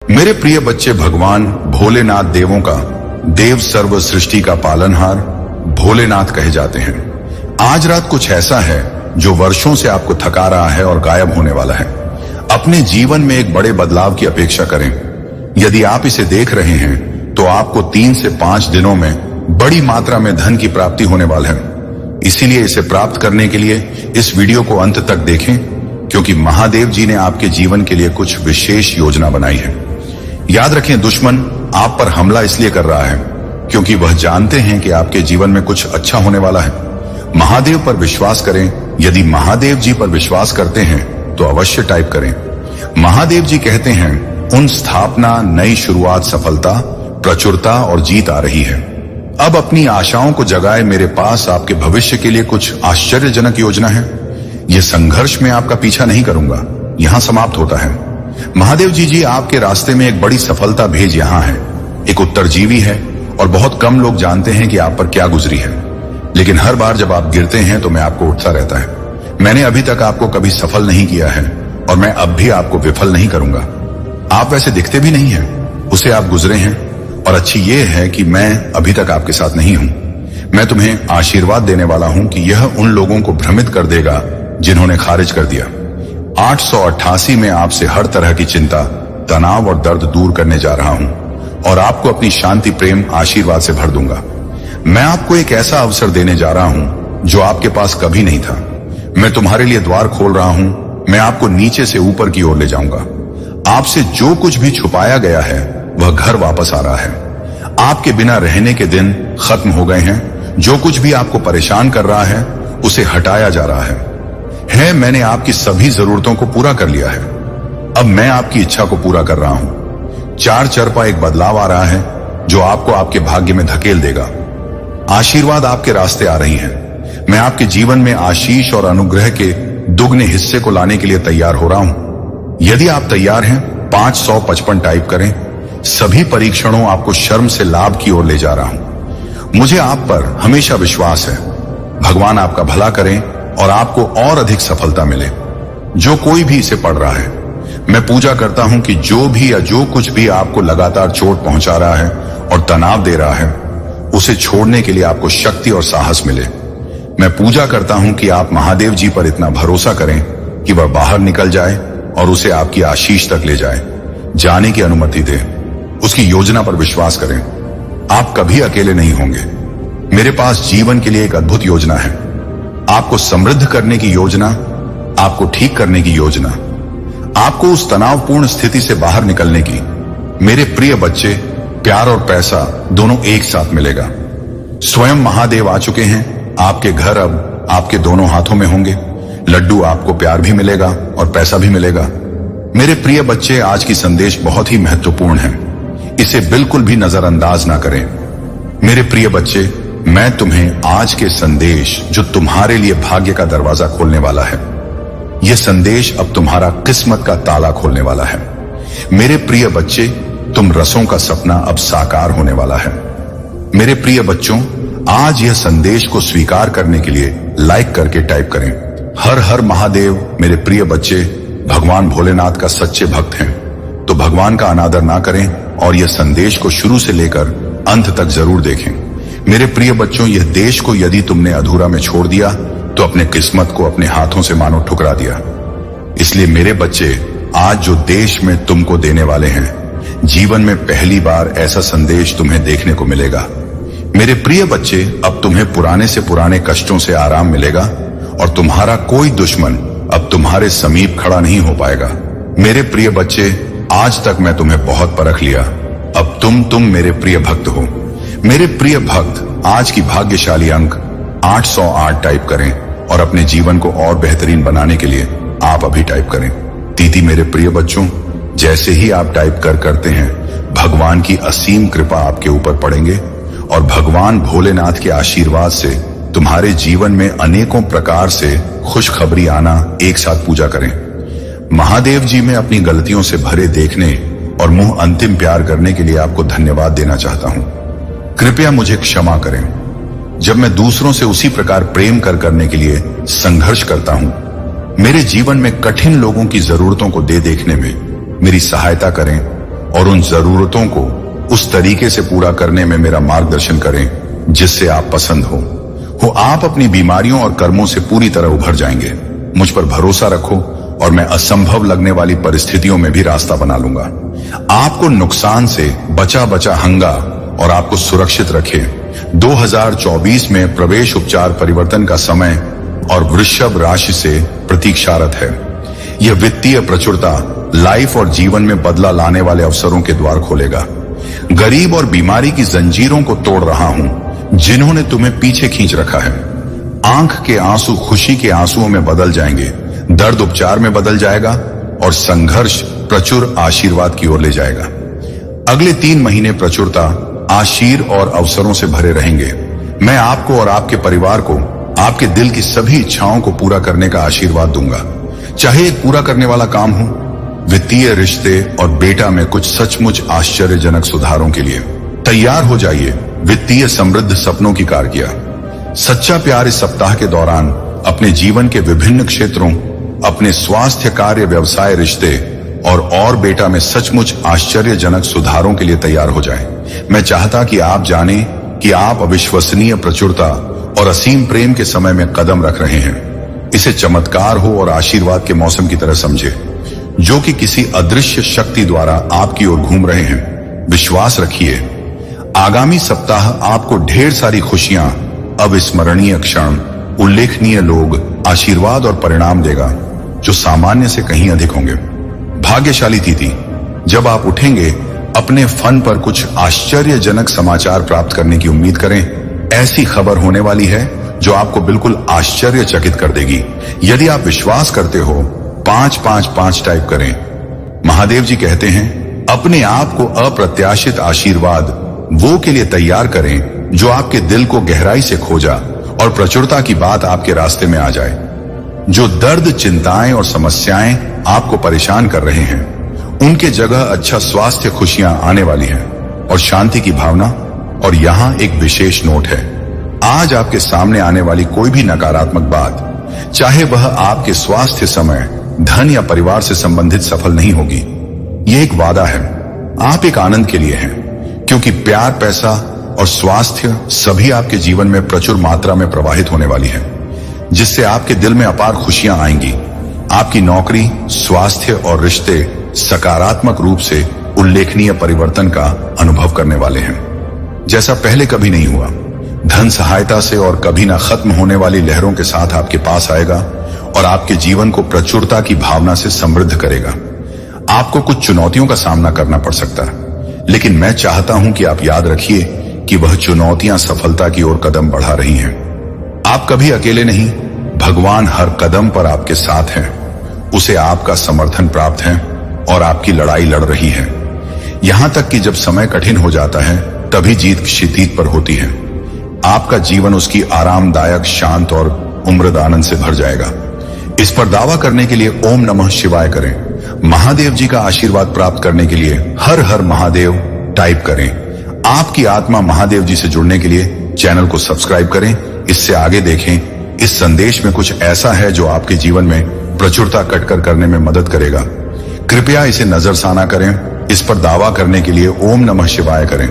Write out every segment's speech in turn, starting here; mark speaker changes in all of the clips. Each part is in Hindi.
Speaker 1: मेरे प्रिय बच्चे, भगवान भोलेनाथ देवों का देव, सर्व सृष्टि का पालनहार भोलेनाथ कहे जाते हैं। आज रात कुछ ऐसा है जो वर्षों से आपको थका रहा है और गायब होने वाला है। अपने जीवन में एक बड़े बदलाव की अपेक्षा करें। यदि आप इसे देख रहे हैं तो आपको 3 से 5 दिनों में बड़ी मात्रा में धन की प्राप्ति होने वाला है। इसीलिए इसे प्राप्त करने के लिए इस वीडियो को अंत तक देखें, क्योंकि महादेव जी ने आपके जीवन के लिए कुछ विशेष योजना बनाई है। याद रखें, दुश्मन आप पर हमला इसलिए कर रहा है क्योंकि वह जानते हैं कि आपके जीवन में कुछ अच्छा होने वाला है। महादेव पर विश्वास करें। यदि महादेव जी पर विश्वास करते हैं तो अवश्य टाइप करें। महादेव जी कहते हैं, उन स्थापना, नई शुरुआत, सफलता, प्रचुरता और जीत आ रही है। अब अपनी आशाओं को जगाए, मेरे पास आपके भविष्य के लिए कुछ आश्चर्यजनक योजना है। यह संघर्ष में आपका पीछा नहीं करूंगा, यहां समाप्त होता है। महादेव जी आपके रास्ते में एक बड़ी सफलता भेज यहां है। एक उत्तरजीवी है और बहुत कम लोग जानते हैं कि आप पर क्या गुजरी है, लेकिन हर बार जब आप गिरते हैं तो मैं आपको उठता रहता है। मैंने अभी तक आपको कभी सफल नहीं किया है और मैं अब भी आपको विफल नहीं करूंगा। आप वैसे दिखते भी नहीं हैं, उसे आप गुजरे हैं, और अच्छी ये है कि मैं अभी तक आपके साथ नहीं हूं। मैं तुम्हें आशीर्वाद देने वाला हूं कि यह उन लोगों को भ्रमित कर देगा जिन्होंने खारिज कर दिया। 888 में आपसे हर तरह की चिंता, तनाव और दर्द दूर करने जा रहा हूं और आपको अपनी शांति, प्रेम, आशीर्वाद से भर दूंगा। मैं आपको एक ऐसा अवसर देने जा रहा हूं जो आपके पास कभी नहीं था। मैं तुम्हारे लिए द्वार खोल रहा हूं। मैं आपको नीचे से ऊपर की ओर ले जाऊंगा। आपसे जो कुछ भी छुपाया गया है वह घर वापस आ रहा है। आपके बिना रहने के दिन खत्म हो गए हैं। जो कुछ भी आपको परेशान कर रहा है उसे हटाया जा रहा है। मैंने आपकी सभी जरूरतों को पूरा कर लिया है। अब मैं आपकी इच्छा को पूरा कर रहा हूं। 4 चरपा एक बदलाव आ रहा है जो आपको आपके भाग्य में धकेल देगा। आशीर्वाद आपके रास्ते आ रही हैं। मैं आपके जीवन में आशीष और अनुग्रह के दुगने हिस्से को लाने के लिए तैयार हो रहा हूं। यदि आप तैयार हैं, 555 टाइप करें। सभी परीक्षणों आपको शर्म से लाभ की ओर ले जा रहा हूं। मुझे आप पर हमेशा विश्वास है। भगवान आपका भला करें और आपको और अधिक सफलता मिले। जो कोई भी इसे पढ़ रहा है, मैं पूजा करता हूं कि जो भी या जो कुछ भी आपको लगातार चोट पहुंचा रहा है और तनाव दे रहा है, उसे छोड़ने के लिए आपको शक्ति और साहस मिले। मैं पूजा करता हूं कि आप महादेव जी पर इतना भरोसा करें कि वह बाहर निकल जाए और उसे आपकी आशीष तक ले जाए, जाने की अनुमति दे। उसकी योजना पर विश्वास करें। आप कभी अकेले नहीं होंगे। मेरे पास जीवन के लिए एक अद्भुत योजना है। आपको समृद्ध करने की योजना, आपको ठीक करने की योजना, आपको उस तनावपूर्ण स्थिति से बाहर निकलने की। मेरे प्रिय बच्चे, प्यार और पैसा दोनों एक साथ मिलेगा। स्वयं महादेव आ चुके हैं। आपके घर अब आपके दोनों हाथों में होंगे। लड्डू, आपको प्यार भी मिलेगा और पैसा भी मिलेगा। मेरे प्रिय बच्चे, आज की संदेश बहुत ही महत्वपूर्ण है। इसे बिल्कुल भी नजरअंदाज ना करें। मेरे प्रिय बच्चे, मैं तुम्हें आज के संदेश जो तुम्हारे लिए भाग्य का दरवाजा खोलने वाला है, यह संदेश अब तुम्हारा किस्मत का ताला खोलने वाला है। मेरे प्रिय बच्चे, तुम रसों का सपना अब साकार होने वाला है। मेरे प्रिय बच्चों, आज यह संदेश को स्वीकार करने के लिए लाइक करके टाइप करें, हर हर महादेव। मेरे प्रिय बच्चे, भगवान भोलेनाथ का सच्चे भक्त हैं, तो भगवान का अनादर ना करें और यह संदेश को शुरू से लेकर अंत तक जरूर देखें। मेरे प्रिय बच्चों, यह देश को यदि तुमने अधूरा में छोड़ दिया तो अपने किस्मत को अपने हाथों से मानो ठुकरा दिया। इसलिए मेरे बच्चे, आज जो देश में तुमको देने वाले हैं, जीवन में पहली बार ऐसा संदेश तुम्हें देखने को मिलेगा। मेरे प्रिय बच्चे, अब तुम्हें पुराने से पुराने कष्टों से आराम मिलेगा और तुम्हारा कोई दुश्मन अब तुम्हारे समीप खड़ा नहीं हो पाएगा। मेरे प्रिय बच्चे, आज तक मैं तुम्हें बहुत परख लिया। अब तुम मेरे प्रिय भक्त हो। मेरे प्रिय भक्त, आज की भाग्यशाली अंक 808 टाइप करें और अपने जीवन को और बेहतरीन बनाने के लिए आप अभी टाइप करें। तीती, मेरे प्रिय बच्चों, जैसे ही आप टाइप करते हैं, भगवान की असीम कृपा आपके ऊपर पड़ेंगे और भगवान भोलेनाथ के आशीर्वाद से तुम्हारे जीवन में अनेकों प्रकार से खुशखबरी आना। एक साथ पूजा करें। महादेव जी में अपनी गलतियों से भरे देखने और मुंह अंतिम प्यार करने के लिए आपको धन्यवाद देना चाहता हूं। कृपया मुझे क्षमा करें जब मैं दूसरों से उसी प्रकार प्रेम करने के लिए संघर्ष करता हूं। मेरे जीवन में कठिन लोगों की जरूरतों को देखने में मेरी सहायता करें और उन जरूरतों को उस तरीके से पूरा करने में मेरा मार्गदर्शन करें जिससे आप पसंद हो आप अपनी बीमारियों और कर्मों से पूरी तरह उभर जाएंगे। मुझ पर भरोसा रखो और मैं असंभव लगने वाली परिस्थितियों में भी रास्ता बना लूंगा। आपको नुकसान से बचा हंगा और आपको सुरक्षित रखे। 2024 में प्रवेश उपचार परिवर्तन का समय और वृषभ राशि से प्रतीक्षारत है। यह वित्तीय प्रचुरता, लाइफ और जीवन में बदला लाने वाले अवसरों के द्वार खोलेगा। गरीब और बीमारी की जंजीरों को तोड़ रहा हूं जिन्होंने तुम्हें पीछे खींच रखा है। आंख के आंसू खुशी के आंसुओं में बदल जाएंगे, दर्द उपचार में बदल जाएगा और संघर्ष प्रचुर आशीर्वाद की ओर ले जाएगा। अगले 3 महीने प्रचुरता, आशीर और अवसरों से भरे रहेंगे। मैं आपको और आपके परिवार को आपके दिल की सभी इच्छाओं को पूरा करने का आशीर्वाद दूंगा, चाहे एक पूरा करने वाला काम हो, वित्तीय रिश्ते और बेटा में कुछ सचमुच आश्चर्यजनक सुधारों के लिए तैयार हो जाइए। वित्तीय समृद्ध सपनों की कारकिया, सच्चा प्यार इस सप्ताह के दौरान अपने जीवन के विभिन्न क्षेत्रों, अपने स्वास्थ्य, कार्य, व्यवसाय, रिश्ते और बेटा में सचमुच आश्चर्यजनक सुधारों के लिए तैयार हो जाएं। मैं चाहता कि आप जानें कि आप अविश्वसनीय प्रचुरता और असीम प्रेम के समय में कदम रख रहे हैं। इसे चमत्कार हो और आशीर्वाद के मौसम की तरह समझे जो कि किसी अदृश्य शक्ति द्वारा आपकी ओर घूम रहे हैं। विश्वास रखिए, आगामी सप्ताह आपको ढेर सारी खुशियां, अविस्मरणीय क्षण, उल्लेखनीय लोग, आशीर्वाद और परिणाम देगा जो सामान्य से कहीं अधिक होंगे। भाग्यशाली तिथि, जब आप उठेंगे अपने फन पर कुछ आश्चर्यजनक समाचार प्राप्त करने की उम्मीद करें। ऐसी खबर होने वाली है जो आपको बिल्कुल आश्चर्यचकित कर देगी। यदि आप विश्वास करते हो 555 टाइप करें। महादेव जी कहते हैं, अपने आप को अप्रत्याशित आशीर्वाद वो के लिए तैयार करें जो आपके दिल को गहराई से खोजा और प्रचुरता की बात आपके रास्ते में आ जाए। जो दर्द, चिंताएं और समस्याएं आपको परेशान कर रहे हैं उनके जगह अच्छा स्वास्थ्य, खुशियां आने वाली हैं और शांति की भावना। और यहाँ एक विशेष नोट है, आज आपके सामने आने वाली कोई भी नकारात्मक बात, चाहे वह आपके स्वास्थ्य, समय, धन या परिवार से संबंधित, सफल नहीं होगी। यह एक वादा है, आप एक आनंद के लिए हैं, क्योंकि प्यार, पैसा और स्वास्थ्य सभी आपके जीवन में प्रचुर मात्रा में प्रवाहित होने वाली है, जिससे आपके दिल में अपार खुशियां आएंगी। आपकी नौकरी, स्वास्थ्य और रिश्ते सकारात्मक रूप से उल्लेखनीय परिवर्तन का अनुभव करने वाले हैं, जैसा पहले कभी नहीं हुआ। धन सहायता से और कभी ना खत्म होने वाली लहरों के साथ आपके पास आएगा और आपके जीवन को प्रचुरता की भावना से समृद्ध करेगा। आपको कुछ चुनौतियों का सामना करना पड़ सकता है, लेकिन मैं चाहता हूं कि आप याद रखिए कि वह चुनौतियां सफलता की ओर कदम बढ़ा रही हैं। आप कभी अकेले नहीं, भगवान हर कदम पर आपके साथ है। उसे आपका समर्थन प्राप्त है और आपकी लड़ाई लड़ रही है। यहां तक कि जब समय कठिन हो जाता है तभी जीत क्षितिज पर होती है। आपका जीवन उसकी आरामदायक, शांत और उम्रद आनंद से भर जाएगा। इस पर दावा करने के लिए ओम नमः शिवाय करें। महादेव जी का आशीर्वाद प्राप्त करने के लिए हर हर महादेव टाइप करें। आपकी आत्मा महादेव जी से जुड़ने के लिए चैनल को सब्सक्राइब करें। इससे आगे देखें, इस संदेश में कुछ ऐसा है जो आपके जीवन में प्रचुरता कटकर करने में मदद करेगा। कृपया इसे नजरसाना करें। इस पर दावा करने के लिए ओम नमः शिवाय करें।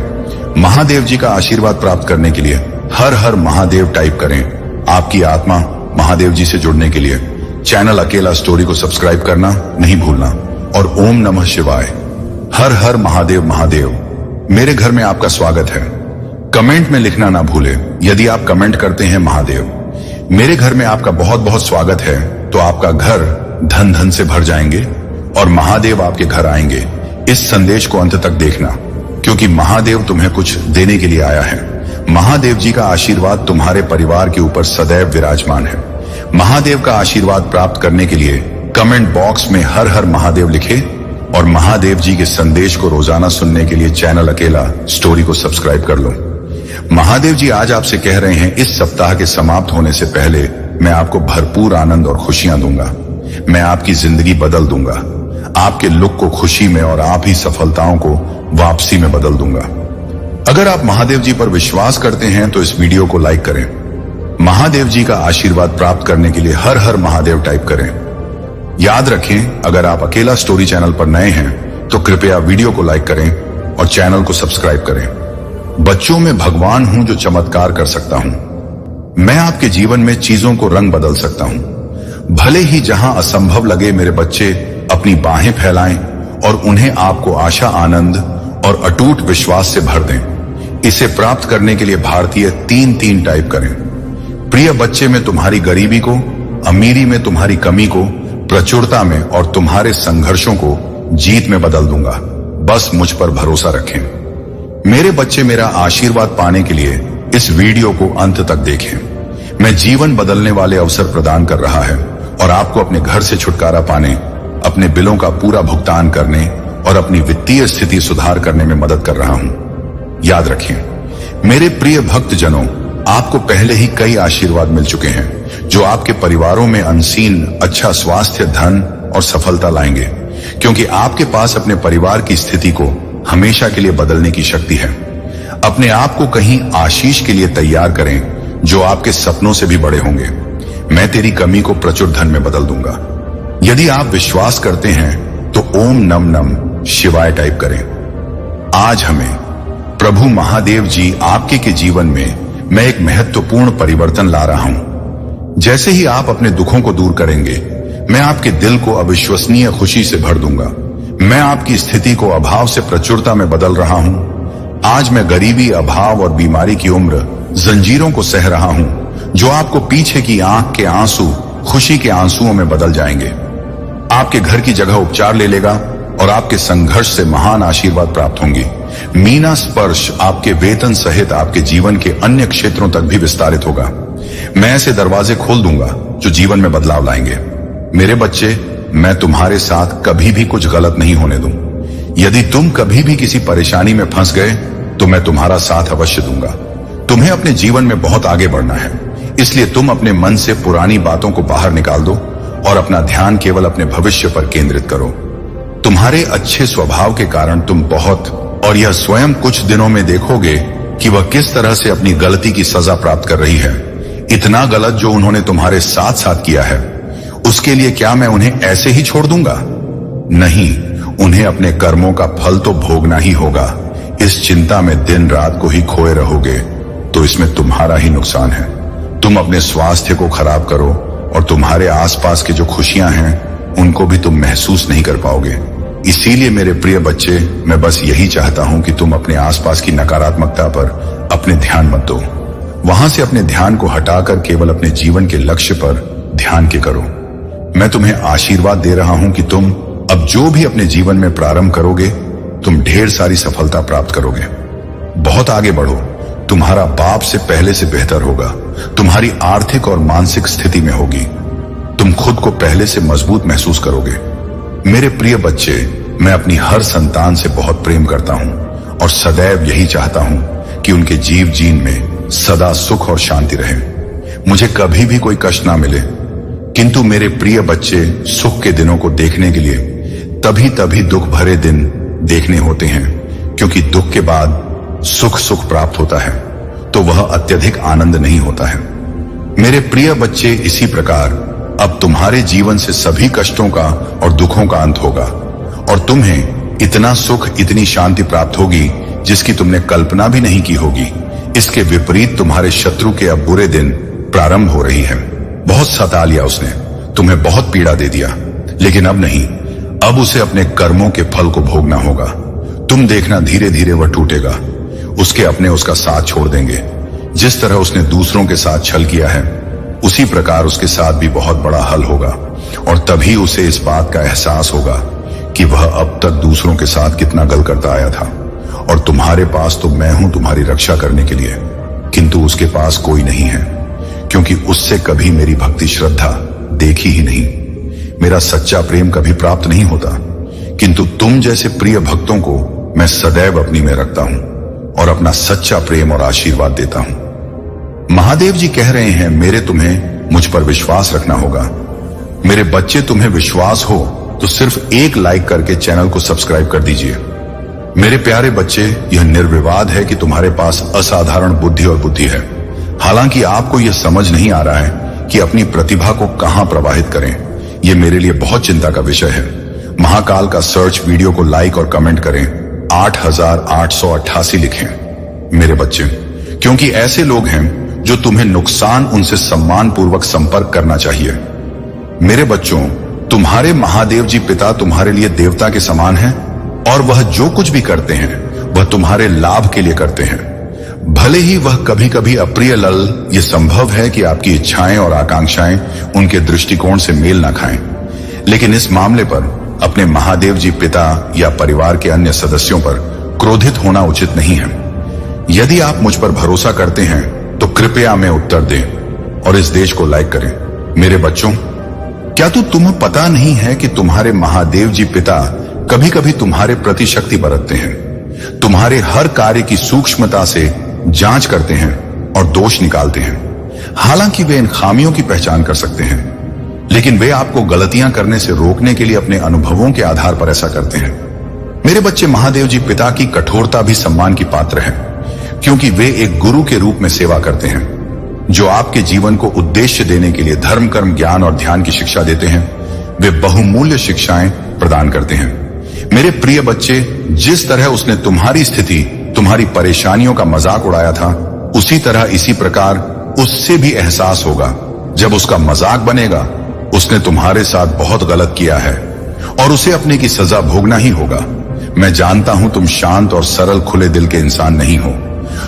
Speaker 1: महादेव जी का आशीर्वाद प्राप्त करने के लिए हर हर महादेव टाइप करें। आपकी आत्मा महादेव जी से जुड़ने के लिए चैनल अकेला स्टोरी को सब्सक्राइब करना नहीं भूलना और ओम नमः शिवाय, हर हर महादेव महादेव। मेरे घर में आपका स्वागत है। कमेंट में लिखना ना भूले। यदि आप कमेंट करते हैं महादेव मेरे घर में आपका बहुत बहुत स्वागत है, तो आपका घर धन धन से भर जाएंगे और महादेव आपके घर आएंगे। इस संदेश को अंत तक देखना, क्योंकि महादेव तुम्हें कुछ देने के लिए आया है। महादेव जी का आशीर्वाद तुम्हारे परिवार के ऊपर सदैव विराजमान है। महादेव का आशीर्वाद प्राप्त करने के लिए कमेंट बॉक्स में हर हर महादेव लिखे और महादेव जी के संदेश को रोजाना सुनने के लिए चैनल अकेला स्टोरी को सब्सक्राइब कर लो। महादेव जी आज आपसे कह रहे हैं, इस सप्ताह के समाप्त होने से पहले मैं आपको भरपूर आनंद और खुशियां दूंगा। मैं आपकी जिंदगी बदल दूंगा, आपके लुक को खुशी में और आप ही सफलताओं को वापसी में बदल दूंगा। अगर आप महादेव जी पर विश्वास करते हैं तो इस वीडियो को लाइक करें। महादेव जी का आशीर्वाद प्राप्त करने के लिए हर हर महादेव टाइप करें। याद रखें, अगर आप अकेला स्टोरी चैनल पर नए हैं तो कृपया वीडियो को लाइक करें और चैनल को सब्सक्राइब करें। बच्चों में भगवान हूं जो चमत्कार कर सकता हूं। मैं आपके जीवन में चीजों को रंग बदल सकता हूं। भले ही जहां असंभव लगे मेरे बच्चे अपनी बाहें फैलाएं और उन्हें आपको आशा, आनंद और अटूट विश्वास से भर दें। इसे प्राप्त करने के लिए भारतीय 3 टाइप करें। प्रिय बच्चे, मैं तुम्हारी गरीबी को, अमीरी में तुम्हारी कमी को प्रचुरता में और तुम्हारे संघर्षों को जीत में बदल दूंगा। बस मुझ पर भरोसा रखें। मेरे बच्चे, मेरा आशीर्वाद पाने के लिए इस वीडियो को अंत तक देखें। मैं जीवन बदलने वाले अवसर प्रदान कर रहा है और आपको अपने घर से छुटकारा पाने, अपने बिलों का पूरा भुगतान करने और अपनी वित्तीय स्थिति सुधार करने में मदद कर रहा हूं। याद रखें, मेरे प्रिय भक्तजनों, आपको पहले ही कई आशीर्वाद मिल चुके हैं जो आपके परिवारों में अनसीन अच्छा स्वास्थ्य, धन और सफलता लाएंगे, क्योंकि आपके पास अपने परिवार की स्थिति को हमेशा के लिए बदलने की शक्ति है। अपने आप को कहीं आशीष के लिए तैयार करें जो आपके सपनों से भी बड़े होंगे। मैं तेरी कमी को प्रचुर धन में बदल दूंगा। यदि आप विश्वास करते हैं तो ओम नम नम शिवाय टाइप करें। आज हमें प्रभु महादेव जी आपके के जीवन में मैं एक महत्वपूर्ण परिवर्तन ला रहा हूं। जैसे ही आप अपने दुखों को दूर करेंगे, मैं आपके दिल को अविश्वसनीय खुशी से भर दूंगा। मैं आपकी स्थिति को अभाव से प्रचुरता में बदल रहा हूं। आज मैं गरीबी, अभाव और बीमारी की उम्र जंजीरों को सह रहा हूं, जो आपको पीछे की आंख के आंसू खुशी के आंसुओं में बदल जाएंगे। आपके घर की जगह उपचार ले लेगा और आपके संघर्ष से महान आशीर्वाद प्राप्त होंगी। मीना स्पर्श आपके वेतन सहित आपके जीवन के अन्य क्षेत्रों तक भी विस्तारित होगा। मैं ऐसे दरवाजे खोल दूंगा जो जीवन में बदलाव लाएंगे। मेरे बच्चे, मैं तुम्हारे साथ कभी भी कुछ गलत नहीं होने दूं। यदि तुम कभी भी किसी परेशानी में फंस गए तो मैं तुम्हारा साथ अवश्य दूंगा। तुम्हें अपने जीवन में बहुत आगे बढ़ना है, इसलिए तुम अपने मन से पुरानी बातों को बाहर निकाल दो और अपना ध्यान केवल अपने भविष्य पर केंद्रित करो। तुम्हारे अच्छे स्वभाव के कारण तुम बहुत, और यह स्वयं कुछ दिनों में देखोगे कि वह किस तरह से अपनी गलती की सजा प्राप्त कर रही है। इतना गलत जो उन्होंने तुम्हारे साथ साथ किया है, उसके लिए क्या मैं उन्हें ऐसे ही छोड़ दूंगा? नहीं, उन्हें अपने कर्मों का फल तो भोगना ही होगा। इस चिंता में दिन रात को ही खोए रहोगे तो इसमें तुम्हारा ही नुकसान है। तुम अपने स्वास्थ्य को खराब करो और तुम्हारे आसपास की जो खुशियां हैं उनको भी तुम महसूस नहीं कर पाओगे। इसीलिए मेरे प्रिय बच्चे, मैं बस यही चाहता हूं कि तुम अपने आसपास की नकारात्मकता पर अपने ध्यान मत दो। वहां से अपने ध्यान को हटाकर केवल अपने जीवन के लक्ष्य पर ध्यान के करो। मैं तुम्हें आशीर्वाद दे रहा हूं कि तुम अब जो भी अपने जीवन में प्रारंभ करोगे, तुम ढेर सारी सफलता प्राप्त करोगे। बहुत आगे बढ़ो। तुम्हारा बाप से पहले से बेहतर होगा। तुम्हारी आर्थिक और मानसिक स्थिति में होगी। तुम खुद को पहले से मजबूत महसूस करोगे। मेरे प्रिय बच्चे, मैं अपनी हर संतान से बहुत प्रेम करता हूं और सदैव यही चाहता हूं कि उनके जीवन में सदा सुख और शांति रहे। मुझे कभी भी कोई कष्ट ना मिले। किंतु मेरे प्रिय बच्चे, सुख के दिनों को देखने के लिए तभी दुख भरे दिन देखने होते हैं, क्योंकि दुख के बाद सुख प्राप्त होता है तो वह अत्यधिक आनंद नहीं होता है। मेरे प्रिय बच्चे, इसी प्रकार अब तुम्हारे जीवन से सभी कष्टों का और दुखों का अंत होगा और तुम्हें इतना सुख, इतनी शांति प्राप्त होगी जिसकी तुमने कल्पना भी नहीं की होगी। इसके विपरीत तुम्हारे शत्रु के अब बुरे दिन प्रारंभ हो रही है। बहुत सता लिया उसने, तुम्हें बहुत पीड़ा दे दिया, लेकिन अब नहीं। अब उसे अपने कर्मों के फल को भोगना होगा। तुम देखना, धीरे धीरे वह टूटेगा। उसके अपने उसका साथ छोड़ देंगे। जिस तरह उसने दूसरों के साथ छल किया है, उसी प्रकार उसके साथ भी बहुत बड़ा हल होगा और तभी उसे इस बात का एहसास होगा कि वह अब तक दूसरों के साथ कितना गलत करता आया था और तुम्हारे पास तो मैं हूं तुम्हारी रक्षा करने के लिए, किंतु उसके पास कोई नहीं है, क्योंकि उससे कभी मेरी भक्ति श्रद्धा देखी ही नहीं। मेरा सच्चा प्रेम कभी प्राप्त नहीं होता, किंतु तुम जैसे प्रिय भक्तों को मैं सदैव अपनी में रखता हूं और अपना सच्चा प्रेम और आशीर्वाद देता हूं। महादेव जी कह रहे हैं, मेरे तुम्हें मुझ पर विश्वास रखना होगा। मेरे बच्चे, तुम्हें विश्वास हो तो सिर्फ एक लाइक करके चैनल को सब्सक्राइब कर दीजिए। मेरे प्यारे बच्चे, यह निर्विवाद है कि तुम्हारे पास असाधारण बुद्धि है। हालांकि आपको यह समझ नहीं आ रहा है कि अपनी प्रतिभा को कहां प्रवाहित करें। यह मेरे लिए बहुत चिंता का विषय है। महाकाल का सर्च वीडियो को लाइक और कमेंट करें, 8888 लिखें मेरे बच्चे, क्योंकि ऐसे लोग हैं जो तुम्हें नुकसान उनसे सम्मान पूर्वक संपर्क करना चाहिए। मेरे बच्चों, तुम्हारे महादेव जी पिता तुम्हारे लिए देवता के समान हैं और वह जो कुछ भी करते हैं वह तुम्हारे लाभ के लिए करते हैं। भले ही वह कभी कभी अप्रिय लल, यह संभव है कि आपकी इच्छाएं और आकांक्षाएं उनके दृष्टिकोण से मेल ना खाएं, लेकिन इस मामले पर अपने महादेव जी पिता या परिवार के अन्य सदस्यों पर क्रोधित होना उचित नहीं है। यदि आप मुझ पर भरोसा करते हैं तो कृपया हमें उत्तर दें और इस देश को लाइक करें। मेरे बच्चों, क्या तुम्हें पता नहीं है कि तुम्हारे महादेव जी पिता कभी कभी तुम्हारे प्रति शक्ति बरतते हैं, तुम्हारे हर कार्य की सूक्ष्मता से जांच करते हैं और दोष निकालते हैं। हालांकि वे इन खामियों की पहचान कर सकते हैं, लेकिन वे आपको गलतियां करने से रोकने के लिए अपने अनुभवों के आधार पर ऐसा करते हैं। मेरे बच्चे, महादेव जी पिता की कठोरता भी सम्मान की पात्र है, क्योंकि वे एक गुरु के रूप में सेवा करते हैं जो आपके जीवन को उद्देश्य देने के लिए धर्म, कर्म, ज्ञान और ध्यान की शिक्षा देते हैं। वे बहुमूल्य शिक्षाएं प्रदान करते हैं। मेरे प्रिय बच्चे, जिस तरह उसने तुम्हारी स्थिति, तुम्हारी परेशानियों का मजाक उड़ाया था, उसी तरह इसी प्रकार उससे भी एहसास होगा जब उसका मजाक बनेगा उसने तुम्हारे साथ बहुत गलत किया है और उसे अपने की सजा भोगना ही होगा। मैं जानता हूं तुम शांत और सरल खुले दिल के इंसान नहीं हो।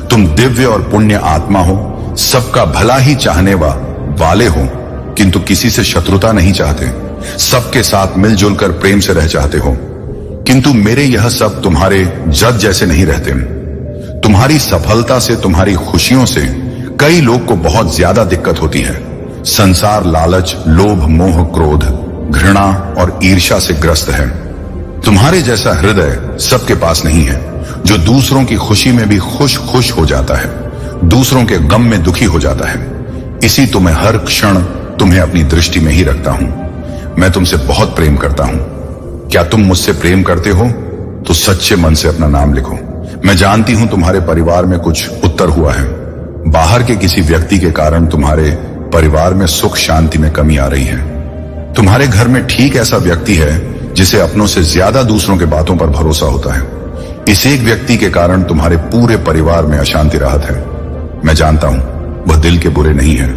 Speaker 1: तुम दिव्य और पुण्य आत्मा हो, सबका भला ही चाहने वाले हो, किंतु किसी से शत्रुता नहीं चाहते, सबके साथ मिलजुल कर प्रेम से रह चाहते हो। किंतु मेरे यह सब तुम्हारे जज जैसे नहीं रहते। तुम्हारी सफलता से, तुम्हारी खुशियों से कई लोग को बहुत ज्यादा दिक्कत होती है। संसार लालच, लोभ, मोह, क्रोध, घृणा और ईर्ष्या से ग्रस्त है। तुम्हारे जैसा हृदय सबके पास नहीं है जो दूसरों की खुशी में भी खुश हो जाता है, दूसरों के गम में दुखी हो जाता है। इसी तो मैं हर क्षण तुम्हें अपनी दृष्टि में ही रखता हूं। मैं तुमसे बहुत प्रेम करता हूं। क्या तुम मुझसे प्रेम करते हो तो सच्चे मन से अपना नाम लिखो। मैं जानती हूं तुम्हारे परिवार में कुछ उत्तर हुआ है। बाहर के किसी व्यक्ति के कारण तुम्हारे परिवार में सुख शांति में कमी आ रही है। तुम्हारे घर में ठीक ऐसा व्यक्ति है जिसे अपनों से ज्यादा दूसरों के बातों पर भरोसा होता है। इस एक व्यक्ति के कारण तुम्हारे पूरे परिवार में अशांति राहत है। मैं जानता हूं वह दिल के बुरे नहीं है,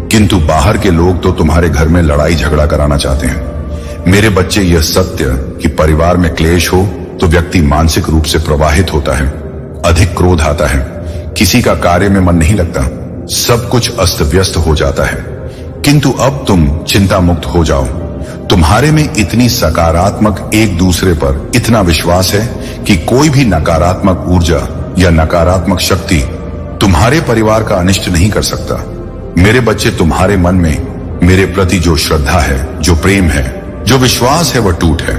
Speaker 1: किंतु बाहर के लोग तो तुम्हारे घर में लड़ाई झगड़ा कराना चाहते हैं। मेरे बच्चे, यह सत्य कि परिवार में क्लेश हो तो व्यक्ति मानसिक रूप से प्रवाहित होता है, अधिक क्रोध आता है, किसी का कार्य में मन नहीं लगता, सब कुछ अस्त व्यस्त हो जाता है। किंतु अब तुम चिंता मुक्त हो जाओ। तुम्हारे में इतनी सकारात्मक, एक दूसरे पर इतना विश्वास है कि कोई भी नकारात्मक ऊर्जा या नकारात्मक शक्ति तुम्हारे परिवार का अनिष्ट नहीं कर सकता। मेरे बच्चे, तुम्हारे मन में मेरे प्रति जो श्रद्धा है, जो प्रेम है, जो विश्वास है, वह टूट है।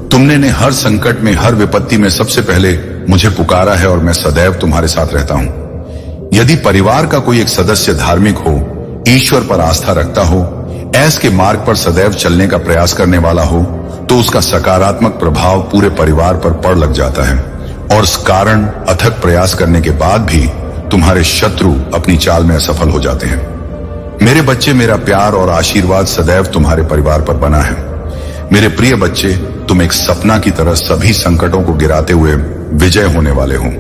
Speaker 1: तुमने ने हर संकट में, हर विपत्ति में सबसे पहले मुझे पुकारा है और मैं सदैव तुम्हारे साथ रहता हूं। यदि परिवार का कोई एक सदस्य धार्मिक हो, ईश्वर पर आस्था रखता हो, ऐस के मार्ग पर सदैव चलने का प्रयास करने वाला हो, तो उसका सकारात्मक प्रभाव पूरे परिवार पर पड़ लग जाता है और इस कारण अथक प्रयास करने के बाद भी तुम्हारे शत्रु अपनी चाल में असफल हो जाते हैं। मेरे बच्चे, मेरा प्यार और आशीर्वाद सदैव तुम्हारे परिवार पर बना है। मेरे प्रिय बच्चे, तुम एक सपना की तरह सभी संकटों को गिराते हुए विजय होने वाले हो।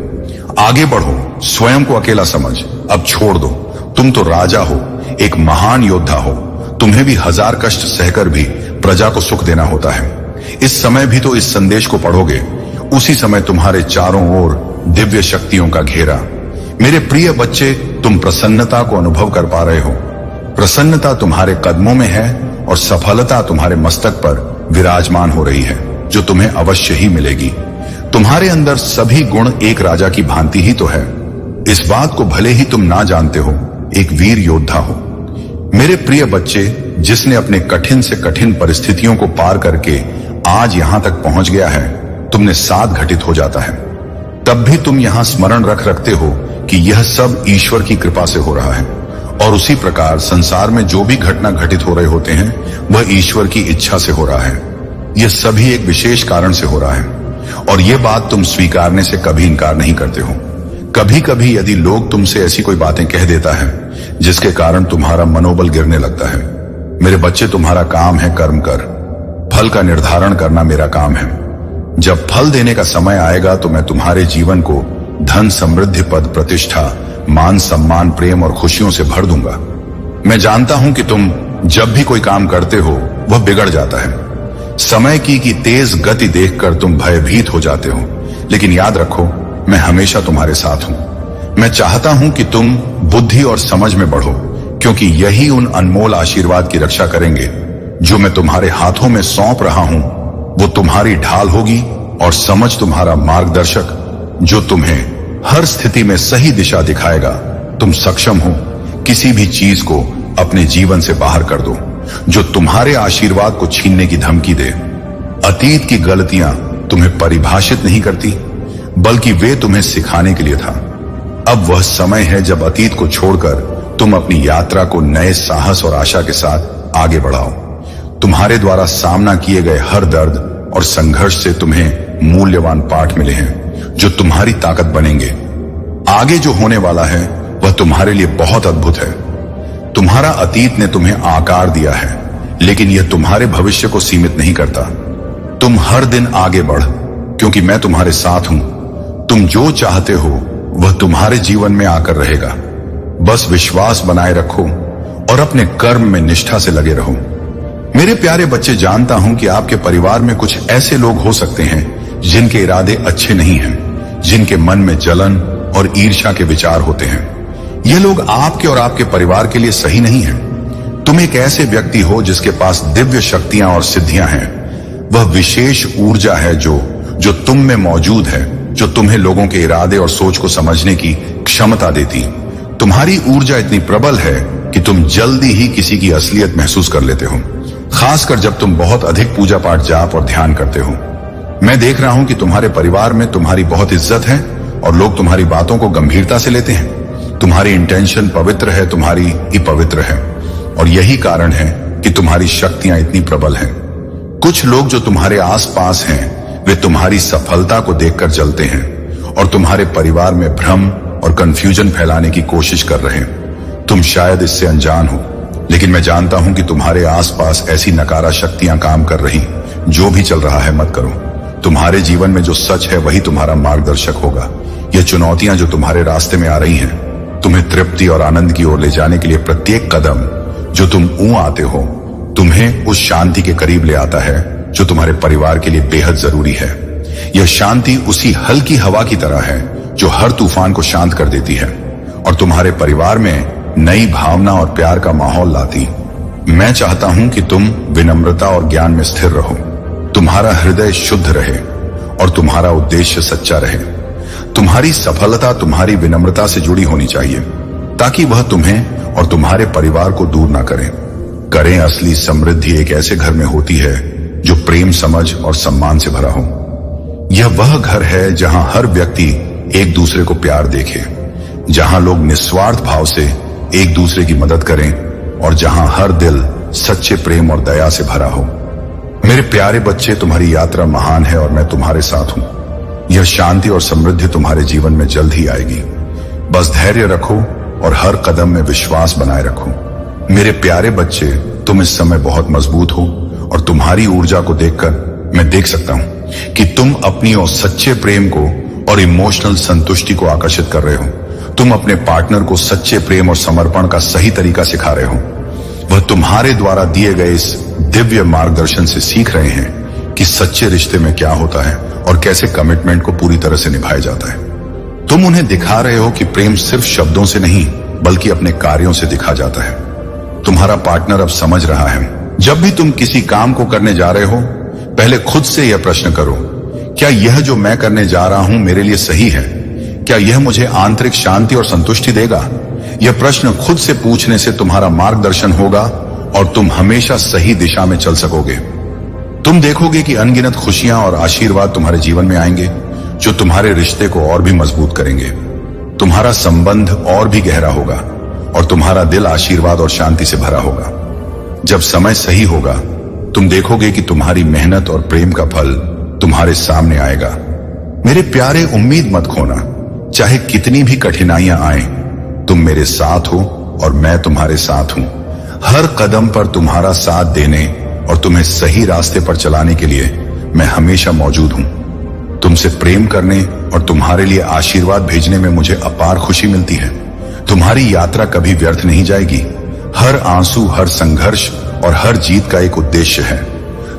Speaker 1: आगे बढ़ो, स्वयं को अकेला समझ अब छोड़ दो। तुम तो राजा हो, एक महान योद्धा हो। तुम्हें भी हजार कष्ट सहकर भी प्रजा को सुख देना होता है। इस समय भी तो इस संदेश को पढ़ोगे, उसी समय तुम्हारे चारों ओर दिव्य शक्तियों का घेरा। मेरे प्रिय बच्चे, तुम प्रसन्नता को अनुभव कर पा रहे हो। प्रसन्नता तुम्हारे कदमों में है और सफलता तुम्हारे मस्तक पर विराजमान हो रही है, जो तुम्हें अवश्य ही मिलेगी। तुम्हारे अंदर सभी गुण एक राजा की भांति ही तो है। इस बात को भले ही तुम ना जानते हो, एक वीर योद्धा हो। मेरे प्रिय बच्चे, जिसने अपने कठिन से कठिन परिस्थितियों को पार करके आज यहां तक पहुंच गया है, तुमने साथ घटित हो जाता है, तब भी तुम यहां स्मरण रखते हो कि यह सब ईश्वर की कृपा से हो रहा है। और उसी प्रकार संसार में जो भी घटना घटित हो रहे होते हैं, वह ईश्वर की इच्छा से हो रहा है। यह सभी एक विशेष कारण से हो रहा है और यह बात तुम स्वीकारने से कभी इनकार नहीं करते हो। कभी कभी यदि लोग तुमसे ऐसी कोई बातें कह देता है जिसके कारण तुम्हारा मनोबल गिरने लगता है, मेरे बच्चे, तुम्हारा काम है कर्म कर, फल का निर्धारण करना मेरा काम है। जब फल देने का समय आएगा तो मैं तुम्हारे जीवन को धन, समृद्धि, पद, प्रतिष्ठा, मान, सम्मान, प्रेम और खुशियों से भर दूंगा। मैं जानता हूं कि तुम जब भी कोई काम करते हो वह बिगड़ जाता है। समय की तेज गति देखकर तुम भयभीत हो जाते हो, लेकिन याद रखो, मैं हमेशा तुम्हारे साथ हूं। मैं चाहता हूं कि तुम बुद्धि और समझ में बढ़ो, क्योंकि यही उन अनमोल आशीर्वाद की रक्षा करेंगे जो मैं तुम्हारे हाथों में सौंप रहा हूं। वो तुम्हारी ढाल होगी और समझ तुम्हारा मार्गदर्शक, जो तुम्हें हर स्थिति में सही दिशा दिखाएगा। तुम सक्षम हो किसी भी चीज को अपने जीवन से बाहर कर दो जो तुम्हारे आशीर्वाद को छीनने की धमकी दे। अतीत की गलतियां तुम्हें परिभाषित नहीं करती, बल्कि वे तुम्हें सिखाने के लिए था। अब वह समय है जब अतीत को छोड़कर तुम अपनी यात्रा को नए साहस और आशा के साथ आगे बढ़ाओ। तुम्हारे द्वारा सामना किए गए हर दर्द और संघर्ष से तुम्हें मूल्यवान पाठ मिले हैं जो तुम्हारी ताकत बनेंगे। आगे जो होने वाला है वह तुम्हारे लिए बहुत अद्भुत है। तुम्हारा अतीत ने तुम्हें आकार दिया है, लेकिन यह तुम्हारे भविष्य को सीमित नहीं करता। तुम हर दिन आगे बढ़, क्योंकि मैं तुम्हारे साथ हूं। तुम जो चाहते हो वह तुम्हारे जीवन में आकर रहेगा। बस विश्वास बनाए रखो और अपने कर्म में निष्ठा से लगे रहो। मेरे प्यारे बच्चे, जानता हूं कि आपके परिवार में कुछ ऐसे लोग हो सकते हैं जिनके इरादे अच्छे नहीं हैं, जिनके मन में जलन और ईर्ष्या के विचार होते हैं। ये लोग आपके और आपके परिवार के लिए सही नहीं हैं। तुम एक ऐसे व्यक्ति हो जिसके पास दिव्य शक्तियां और सिद्धियां हैं। वह विशेष ऊर्जा है जो तुम में मौजूद है, जो तुम्हें लोगों के इरादे और सोच को समझने की क्षमता देती। तुम्हारी ऊर्जा इतनी प्रबल है कि तुम जल्दी ही किसी की असलियत महसूस कर लेते हो, खासकर जब तुम बहुत अधिक पूजा पाठ, जाप और ध्यान करते हो। मैं देख रहा हूं कि तुम्हारे परिवार में तुम्हारी बहुत इज्जत है और लोग तुम्हारी बातों को गंभीरता से लेते हैं। तुम्हारी इंटेंशन पवित्र है, तुम्हारी ही पवित्र है, और यही कारण है कि तुम्हारी शक्तियां इतनी प्रबल हैं। कुछ लोग जो तुम्हारे आसपास हैं वे तुम्हारी सफलता को देखकर जलते हैं और तुम्हारे परिवार में भ्रम और कंफ्यूजन फैलाने की कोशिश कर रहे हैं। तुम शायद इससे अनजान हो, लेकिन मैं जानता हूं कि तुम्हारे आसपास ऐसी नकारा शक्तियां काम कर रही। जो भी चल रहा है मत करो। तुम्हारे जीवन में जो सच है वही तुम्हारा मार्गदर्शक होगा। ये चुनौतियां जो तुम्हारे रास्ते में आ रही हैं, तुम्हें तृप्ति और आनंद की ओर ले जाने के लिए प्रत्येक कदम जो तुम आते हो तुम्हें उस शांति के करीब ले आता है जो तुम्हारे परिवार के लिए बेहद जरूरी है। यह शांति उसी हल्की हवा की तरह है जो हर तूफान को शांत कर देती है और तुम्हारे परिवार में नई भावना और प्यार का माहौल लाती। मैं चाहता हूं कि तुम विनम्रता और ज्ञान में स्थिर रहो, तुम्हारा हृदय शुद्ध रहे और तुम्हारा उद्देश्य सच्चा रहे। तुम्हारी सफलता तुम्हारी विनम्रता से जुड़ी होनी चाहिए, ताकि वह तुम्हें और तुम्हारे परिवार को दूर ना करें। असली समृद्धि एक ऐसे घर में होती है जो प्रेम, समझ और सम्मान से भरा हो। यह वह घर है जहां हर व्यक्ति एक दूसरे को प्यार देखे, जहां लोग निस्वार्थ भाव से एक दूसरे की मदद करें और जहां हर दिल सच्चे प्रेम और दया से भरा हो। मेरे प्यारे बच्चे, तुम्हारी यात्रा महान है और मैं तुम्हारे साथ हूं। यह शांति और समृद्धि तुम्हारे जीवन में जल्द ही आएगी। बस धैर्य रखो और हर कदम में विश्वास बनाए रखो। मेरे प्यारे बच्चे, तुम इस समय बहुत मजबूत हो और तुम्हारी ऊर्जा को देखकर मैं देख सकता हूं कि तुम अपनी और सच्चे प्रेम को और इमोशनल संतुष्टि को आकर्षित कर रहे हो। तुम अपने पार्टनर को सच्चे प्रेम और समर्पण का सही तरीका सिखा रहे हो। वह तुम्हारे द्वारा दिए गए इस दिव्य मार्गदर्शन से सीख रहे हैं कि सच्चे रिश्ते में क्या होता है और कैसे कमिटमेंट को पूरी तरह से निभाया जाता है। तुम उन्हें दिखा रहे हो कि प्रेम सिर्फ शब्दों से नहीं बल्कि अपने कार्यों से दिखा जाता है। तुम्हारा पार्टनर अब समझ रहा है। जब भी तुम किसी काम को करने जा रहे हो, पहले खुद से यह प्रश्न करो, क्या यह जो मैं करने जा रहा हूं मेरे लिए सही है? क्या यह मुझे आंतरिक शांति और संतुष्टि देगा? यह प्रश्न खुद से पूछने से तुम्हारा मार्गदर्शन होगा और तुम हमेशा सही दिशा में चल सकोगे। तुम देखोगे कि अनगिनत खुशियां और आशीर्वाद तुम्हारे जीवन में आएंगे जो तुम्हारे रिश्ते को और भी मजबूत करेंगे। तुम्हारा संबंध और भी गहरा होगा और तुम्हारा दिल आशीर्वाद और शांति से भरा होगा। जब समय सही होगा, तुम देखोगे कि तुम्हारी मेहनत और प्रेम का फल तुम्हारे सामने आएगा। मेरे प्यारे, उम्मीद मत खोना। चाहे कितनी भी कठिनाइयां आए, तुम मेरे साथ हो और मैं तुम्हारे साथ हूं। हर कदम पर तुम्हारा साथ देने और तुम्हें सही रास्ते पर चलाने के लिए मैं हमेशा मौजूद हूं। तुमसे प्रेम करने और तुम्हारे लिए आशीर्वाद भेजने में मुझे अपार खुशी मिलती है। तुम्हारी यात्रा कभी व्यर्थ नहीं जाएगी। हर आंसू, हर संघर्ष और हर जीत का एक उद्देश्य है।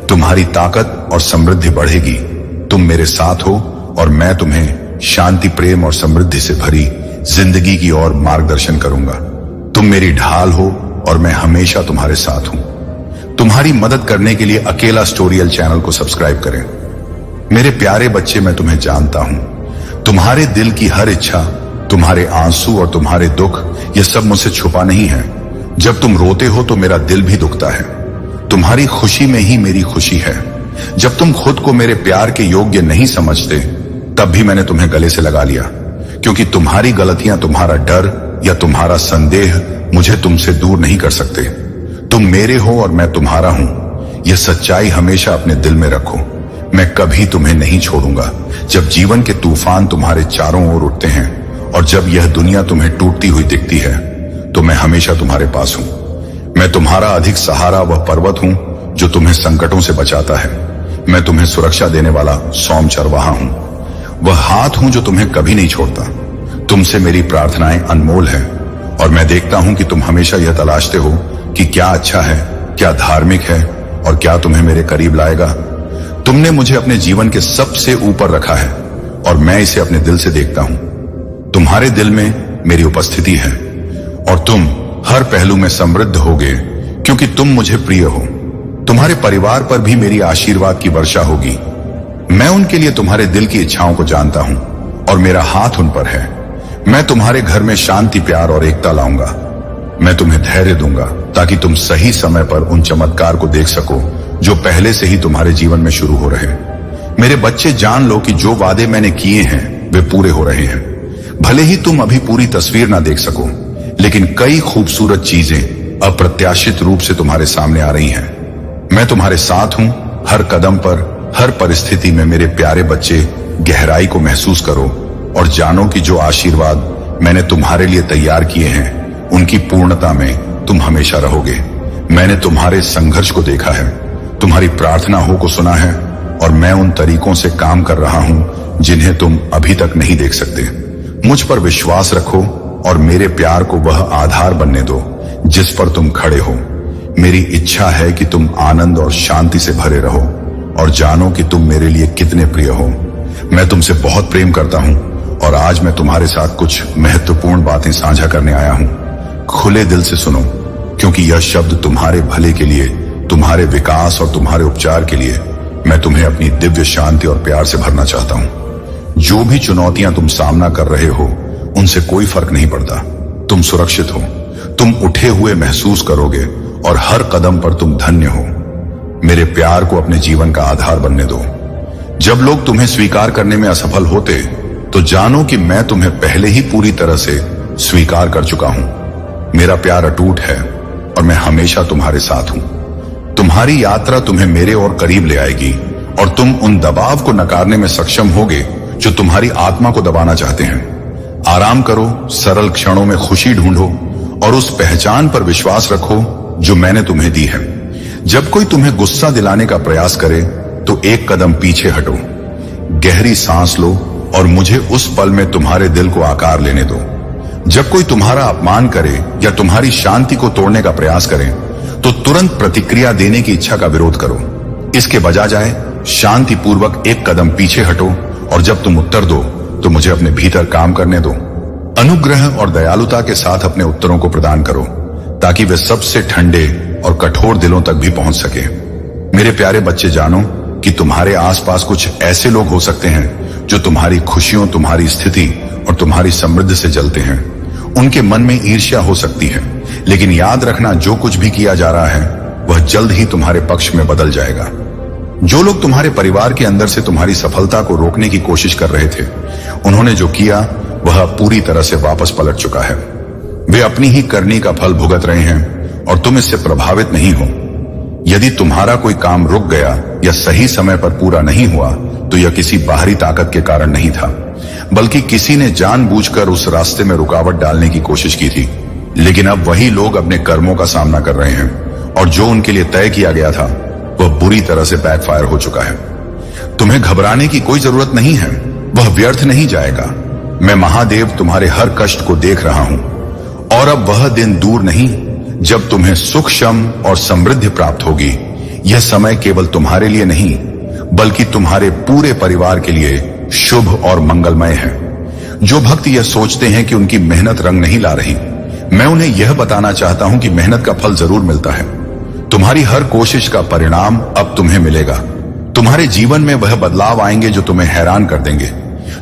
Speaker 1: तुम्हारी ताकत और समृद्धि बढ़ेगी। तुम मेरे साथ हो और मैं तुम्हें शांति, प्रेम और समृद्धि से भरी जिंदगी की ओर मार्गदर्शन करूंगा। तुम मेरी ढाल हो और मैं हमेशा तुम्हारे साथ हूं। तुम्हारी मदद करने के लिए अकेला स्टोरियल चैनल को सब्सक्राइब करें। मेरे प्यारे बच्चे, मैं तुम्हें जानता हूं। तुम्हारे दिल की हर इच्छा, तुम्हारे आंसू और तुम्हारे दुख, ये सब मुझसे छुपा नहीं है। जब तुम रोते हो तो मेरा दिल भी दुखता है। तुम्हारी खुशी में ही मेरी खुशी है। जब तुम खुद को मेरे प्यार के योग्य नहीं समझते, तब भी मैंने तुम्हें गले से लगा लिया, क्योंकि तुम्हारी गलतियां, तुम्हारा डर या तुम्हारा संदेह मुझे तुमसे दूर नहीं कर सकते। तुम मेरे हो और मैं तुम्हारा हूं। यह सच्चाई हमेशा अपने दिल में रखो। मैं कभी तुम्हें नहीं छोड़ूंगा। जब जीवन के तूफान तुम्हारे चारों ओर उठते हैं और जब यह दुनिया तुम्हें टूटती हुई दिखती है, तो मैं हमेशा तुम्हारे पास हूं। मैं तुम्हारा अधिक सहारा, वह पर्वत हूं जो तुम्हें संकटों से बचाता है। मैं तुम्हें सुरक्षा देने वाला सौम चरवाहा हूं। वह हाथ हूं जो तुम्हें कभी नहीं छोड़ता। तुमसे मेरी प्रार्थनाएं अनमोल है और मैं देखता हूं कि तुम हमेशा यह तलाशते हो कि क्या अच्छा है, क्या धार्मिक है और क्या तुम्हें मेरे करीब लाएगा। तुमने मुझे अपने जीवन के सबसे ऊपर रखा है और मैं इसे अपने दिल से देखता हूं। तुम्हारे दिल में मेरी उपस्थिति है और तुम हर पहलू में समृद्ध होगे, क्योंकि तुम मुझे प्रिय हो। तुम्हारे परिवार पर भी मेरी आशीर्वाद की वर्षा होगी। मैं उनके लिए तुम्हारे दिल की इच्छाओं को जानता हूं और मेरा हाथ उन पर है। मैं तुम्हारे घर में शांति, प्यार और एकता लाऊंगा। मैं तुम्हें धैर्य दूंगा ताकि तुम सही समय पर उन चमत्कार को देख सको जो पहले से ही तुम्हारे जीवन में शुरू हो रहे। मेरे बच्चे, जान लो कि जो वादे मैंने किए हैं वे पूरे हो रहे हैं। भले ही तुम अभी पूरी तस्वीर ना देख सको, लेकिन कई खूबसूरत चीजें अप्रत्याशित रूप से तुम्हारे सामने आ रही हैं। मैं तुम्हारे साथ हूं। हर कदम पर, हर परिस्थिति में मेरे प्यारे बच्चे, गहराई को महसूस करो और जानो कि जो आशीर्वाद मैंने तुम्हारे लिए तैयार किए हैं, उनकी पूर्णता में तुम हमेशा रहोगे। मैंने तुम्हारे संघर्ष को देखा है, तुम्हारी प्रार्थनाओं को सुना है और मैं उन तरीकों से काम कर रहा हूं जिन्हें तुम अभी तक नहीं देख सकते। मुझ पर विश्वास रखो और मेरे प्यार को वह आधार बनने दो जिस पर तुम खड़े हो। मेरी इच्छा है कि तुम आनंद और शांति से भरे रहो और जानो कि तुम मेरे लिए कितने प्रिय हो। मैं तुमसे बहुत प्रेम करता हूं और आज मैं तुम्हारे साथ कुछ महत्वपूर्ण बातें साझा करने आया हूं। खुले दिल से सुनो, क्योंकि यह शब्द तुम्हारे भले के लिए, तुम्हारे विकास और तुम्हारे उपचार के लिए मैं तुम्हें अपनी दिव्य शांति और प्यार से भरना चाहता हूं। जो भी चुनौतियां तुम सामना कर रहे हो, उनसे कोई फर्क नहीं पड़ता। तुम सुरक्षित हो। तुम उठे हुए महसूस करोगे और हर कदम पर तुम धन्य हो। मेरे प्यार को अपने जीवन का आधार बनने दो। जब लोग तुम्हें स्वीकार करने में असफल होते, तो जानो कि मैं तुम्हें पहले ही पूरी तरह से स्वीकार कर चुका हूं। मेरा प्यार अटूट है और मैं हमेशा तुम्हारे साथ हूं। तुम्हारी यात्रा तुम्हें मेरे और करीब ले आएगी और तुम उन दबाव को नकारने में सक्षम होगे जो तुम्हारी आत्मा को दबाना चाहते हैं। आराम करो, सरल क्षणों में खुशी ढूंढो और उस पहचान पर विश्वास रखो जो मैंने तुम्हें दी है। जब कोई तुम्हें गुस्सा दिलाने का प्रयास करे, तो एक कदम पीछे हटो, गहरी सांस लो और मुझे उस पल में तुम्हारे दिल को आकार लेने दो। जब कोई तुम्हारा अपमान करे या तुम्हारी शांति को तोड़ने का प्रयास करे, तो तुरंत प्रतिक्रिया देने की इच्छा का विरोध करो। इसके बजाय शांतिपूर्वक एक कदम पीछे हटो और जब तुम उत्तर दो, तो मुझे अपने भीतर काम करने दो। अनुग्रह और दयालुता के साथ अपने उत्तरों को प्रदान करो, ताकि वे सबसे ठंडे और कठोर दिलों तक भी पहुंच सके। मेरे प्यारे बच्चे, जानो कि तुम्हारे आसपास कुछ ऐसे लोग हो सकते हैं जो तुम्हारी खुशियों, तुम्हारी स्थिति और तुम्हारी समृद्धि से जलते हैं। उनके मन में ईर्ष्या हो सकती है, लेकिन याद रखना, जो कुछ भी किया जा रहा है वह जल्द ही तुम्हारे पक्ष में बदल जाएगा। जो लोग तुम्हारे परिवार के अंदर से तुम्हारी सफलता को रोकने की कोशिश कर रहे थे, उन्होंने जो किया वह पूरी तरह से वापस पलट चुका है। वे अपनी ही करनी का फल भुगत रहे हैं और तुम इससे प्रभावित नहीं हो। यदि तुम्हारा कोई काम रुक गया या सही समय पर पूरा नहीं हुआ, तो यह किसी बाहरी ताकत के कारण नहीं था, बल्कि किसी ने जानबूझकर उस रास्ते में रुकावट डालने की कोशिश की थी। लेकिन अब वही लोग अपने कर्मों का सामना कर रहे हैं और जो उनके लिए तय किया गया था वह बुरी तरह से बैकफायर हो चुका है। तुम्हें घबराने की कोई जरूरत नहीं है, वह व्यर्थ नहीं जाएगा। मैं महादेव तुम्हारे हर कष्ट को देख रहा हूं और अब वह दिन दूर नहीं जब तुम्हें सुख, शम और समृद्धि प्राप्त होगी। यह समय केवल तुम्हारे लिए नहीं बल्कि तुम्हारे पूरे परिवार के लिए शुभ और मंगलमय है। जो भक्त यह सोचते हैं कि उनकी मेहनत रंग नहीं ला रही, मैं उन्हें यह बताना चाहता हूं कि मेहनत का फल जरूर मिलता है। तुम्हारी हर कोशिश का परिणाम अब तुम्हें मिलेगा। तुम्हारे जीवन में वह बदलाव आएंगे जो तुम्हें हैरान कर देंगे।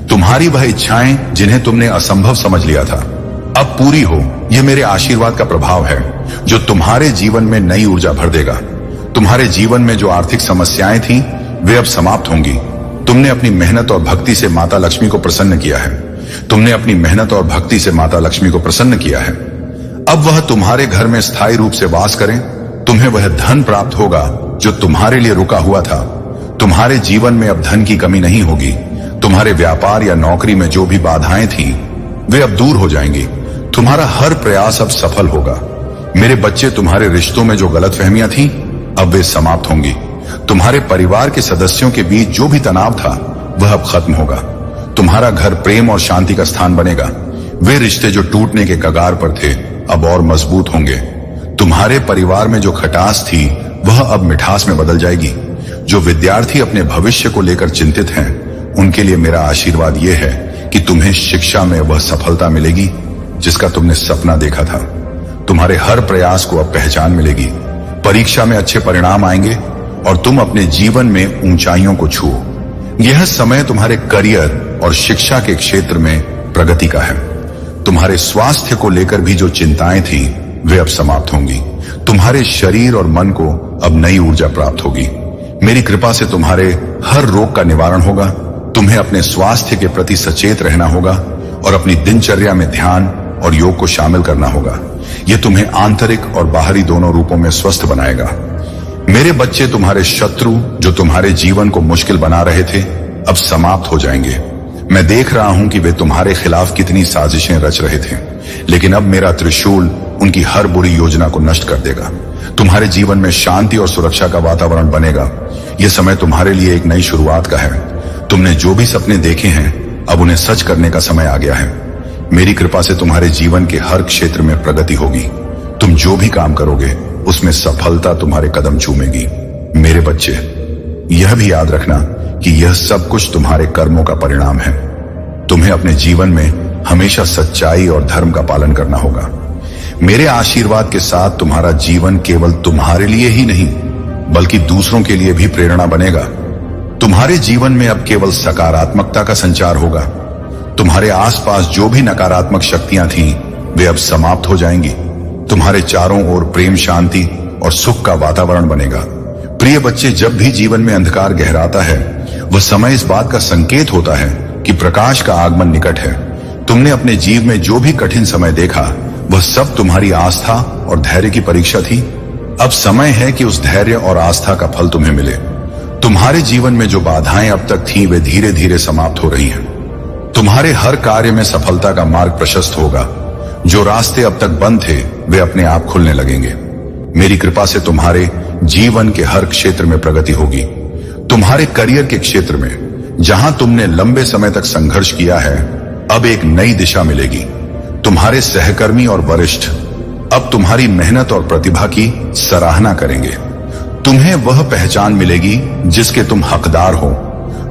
Speaker 1: तुम्हारी वह इच्छाएं जिन्हें तुमने असंभव समझ लिया था, अब पूरी हो। यह मेरे आशीर्वाद का प्रभाव है जो तुम्हारे जीवन में नई ऊर्जा भर देगा। तुम्हारे जीवन में जो आर्थिक समस्याएं थीं, वे अब समाप्त होंगी। तुमने अपनी मेहनत और भक्ति से माता लक्ष्मी को प्रसन्न किया है। तुमने अपनी मेहनत और भक्ति से माता लक्ष्मी को प्रसन्न किया है। अब वह तुम्हारे घर में स्थायी रूप से वास करें। तुम्हें वह धन प्राप्त होगा जो तुम्हारे लिए रुका हुआ था। तुम्हारे जीवन में अब धन की कमी नहीं होगी। तुम्हारे व्यापार या नौकरी में जो भी बाधाएं थी, वे अब दूर हो जाएंगी। तुम्हारा हर प्रयास अब सफल होगा। मेरे बच्चे, तुम्हारे रिश्तों में जो गलतफहमियां थीं, अब वे समाप्त होंगी। तुम्हारे परिवार के सदस्यों के बीच जो भी तनाव था, वह अब खत्म होगा। तुम्हारा घर प्रेम और शांति का स्थान बनेगा। वे रिश्ते जो टूटने के कगार पर थे, अब और मजबूत होंगे। तुम्हारे परिवार में जो खटास थी, वह अब मिठास में बदल जाएगी। जो विद्यार्थी अपने भविष्य को लेकर चिंतित हैं, उनके लिए मेरा आशीर्वाद यह है कि तुम्हें शिक्षा में वह सफलता मिलेगी जिसका तुमने सपना देखा था। तुम्हारे हर प्रयास को अब पहचान मिलेगी। परीक्षा में अच्छे परिणाम आएंगे और तुम अपने जीवन में ऊंचाइयों को छुओ। यह समय तुम्हारे करियर और शिक्षा के क्षेत्र में प्रगति का है। तुम्हारे स्वास्थ्य को लेकर भी जो चिंताएं थी, वे अब समाप्त होंगी। तुम्हारे शरीर और मन को अब नई ऊर्जा प्राप्त होगी। मेरी कृपा से तुम्हारे हर रोग का निवारण होगा। तुम्हें अपने स्वास्थ्य के प्रति सचेत रहना होगा और अपनी दिनचर्या में ध्यान और योग को शामिल करना होगा। यह तुम्हें आंतरिक और बाहरी दोनों रूपों में स्वस्थ बनाएगा। मेरे बच्चे, तुम्हारे शत्रु जो तुम्हारे जीवन को मुश्किल बना रहे थे, अब समाप्त हो जाएंगे। मैं देख रहा हूं कि वे तुम्हारे खिलाफ कितनी साजिशें रच रहे थे, लेकिन अब मेरा त्रिशूल उनकी हर बुरी योजना को नष्ट कर देगा। तुम्हारे जीवन में शांति और सुरक्षा का वातावरण बनेगा। यह समय तुम्हारे लिए एक नई शुरुआत का है। तुमने जो भी सपने देखे हैं, अब उन्हें सच करने का समय आ गया है। मेरी कृपा से तुम्हारे जीवन के हर क्षेत्र में प्रगति होगी। तुम जो भी काम करोगे, उसमें सफलता तुम्हारे कदम चूमेगी। मेरे बच्चे, यह भी याद रखना कि यह सब कुछ तुम्हारे कर्मों का परिणाम है। तुम्हें अपने जीवन में हमेशा सच्चाई और धर्म का पालन करना होगा। मेरे आशीर्वाद के साथ तुम्हारा जीवन केवल तुम्हारे लिए ही नहीं बल्कि दूसरों के लिए भी प्रेरणा बनेगा। तुम्हारे जीवन में अब केवल सकारात्मकता का संचार होगा। तुम्हारे आसपास जो भी नकारात्मक शक्तियां थीं, वे अब समाप्त हो जाएंगी। तुम्हारे चारों ओर प्रेम, शांति और सुख का वातावरण बनेगा। प्रिय बच्चे, जब भी जीवन में अंधकार गहराता है, वह समय इस बात का संकेत होता है कि प्रकाश का आगमन निकट है। तुमने अपने जीवन में जो भी कठिन समय देखा, वह सब तुम्हारी आस्था और धैर्य की परीक्षा थी। अब समय है कि उस धैर्य और आस्था का फल तुम्हें मिले। तुम्हारे जीवन में जो बाधाएं अब तक थीं, वे धीरे धीरे समाप्त हो रही हैं। तुम्हारे हर कार्य में सफलता का मार्ग प्रशस्त होगा। जो रास्ते अब तक बंद थे, वे अपने आप खुलने लगेंगे। मेरी कृपा से तुम्हारे जीवन के हर क्षेत्र में प्रगति होगी। तुम्हारे करियर के क्षेत्र में जहां तुमने लंबे समय तक संघर्ष किया है, अब एक नई दिशा मिलेगी। तुम्हारे सहकर्मी और वरिष्ठ अब तुम्हारी मेहनत और प्रतिभा की सराहना करेंगे। तुम्हें वह पहचान मिलेगी जिसके तुम हकदार हो।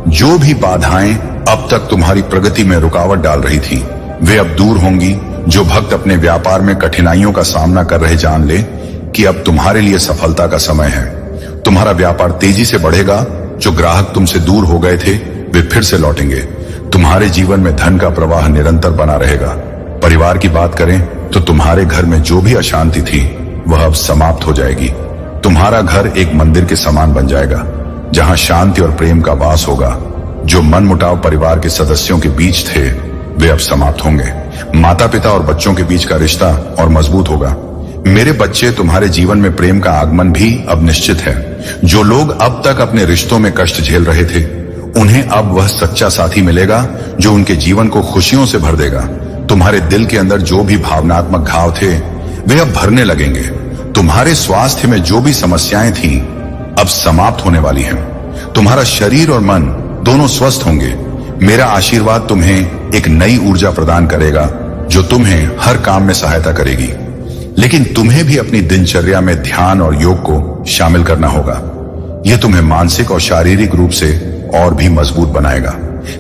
Speaker 1: जो भी बाधाएं अब तक तुम्हारी प्रगति में रुकावट डाल रही थी, वे अब दूर होंगी। जो भक्त अपने व्यापार में कठिनाइयों का सामना कर रहे, जान ले कि अब तुम्हारे लिए सफलता का समय है। तुम्हारा व्यापार तेजी से बढ़ेगा। जो ग्राहक तुमसे दूर हो गए थे, वे फिर से लौटेंगे। तुम्हारे जीवन में धन का प्रवाह निरंतर बना रहेगा। परिवार की बात करें तो तुम्हारे घर में जो भी अशांति थी, वह अब समाप्त हो जाएगी। तुम्हारा घर एक मंदिर के समान बन जाएगा, जहां शांति और प्रेम का वास होगा। जो मनमुटाव परिवार के सदस्यों के बीच थे, वे अब समाप्त होंगे। माता पिता और बच्चों के बीच का रिश्ता और मजबूत होगा। मेरे बच्चे, तुम्हारे जीवन में प्रेम का आगमन भी अब निश्चित है। जो लोग अब तक अपने रिश्तों में कष्ट झेल रहे थे, उन्हें अब वह सच्चा साथी मिलेगा जो उनके जीवन को खुशियों से भर देगा। तुम्हारे दिल के अंदर जो भी भावनात्मक घाव थे, वे अब भरने लगेंगे। तुम्हारे स्वास्थ्य में जो भी समस्याएं थीं, अब समाप्त होने वाली हैं। तुम्हारा शरीर और मन दोनों स्वस्थ होंगे। मेरा आशीर्वाद तुम्हें एक नई ऊर्जा प्रदान करेगा जो तुम्हें हर काम में सहायता करेगी। लेकिन तुम्हें भी अपनी दिनचर्या में ध्यान और योग को शामिल करना होगा। यह तुम्हें मानसिक और शारीरिक रूप से और भी मजबूत बनाएगा।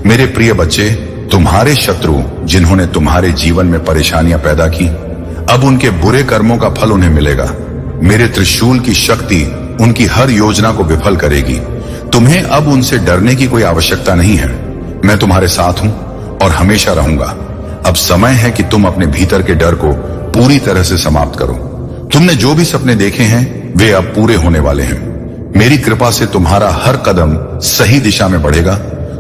Speaker 1: मेरे प्रिय बच्चे, तुम्हारे शत्रु जिन्होंने तुम्हारे जीवन में परेशानियां पैदा की, अब उनके बुरे कर्मों का फल उन्हें मिलेगा। मेरे त्रिशूल की शक्ति उनकी हर योजना को विफल करेगी। तुम्हें अब उनसे डरने की कोई आवश्यकता नहीं है। मैं तुम्हारे साथ हूं और हमेशा रहूंगा। अब समय है कि तुम अपने भीतर के डर को पूरी तरह से समाप्त करो। तुमने जो भी सपने देखे हैं वे अब पूरे होने वाले हैं। मेरी कृपा से तुम्हारा हर कदम सही दिशा में बढ़ेगा।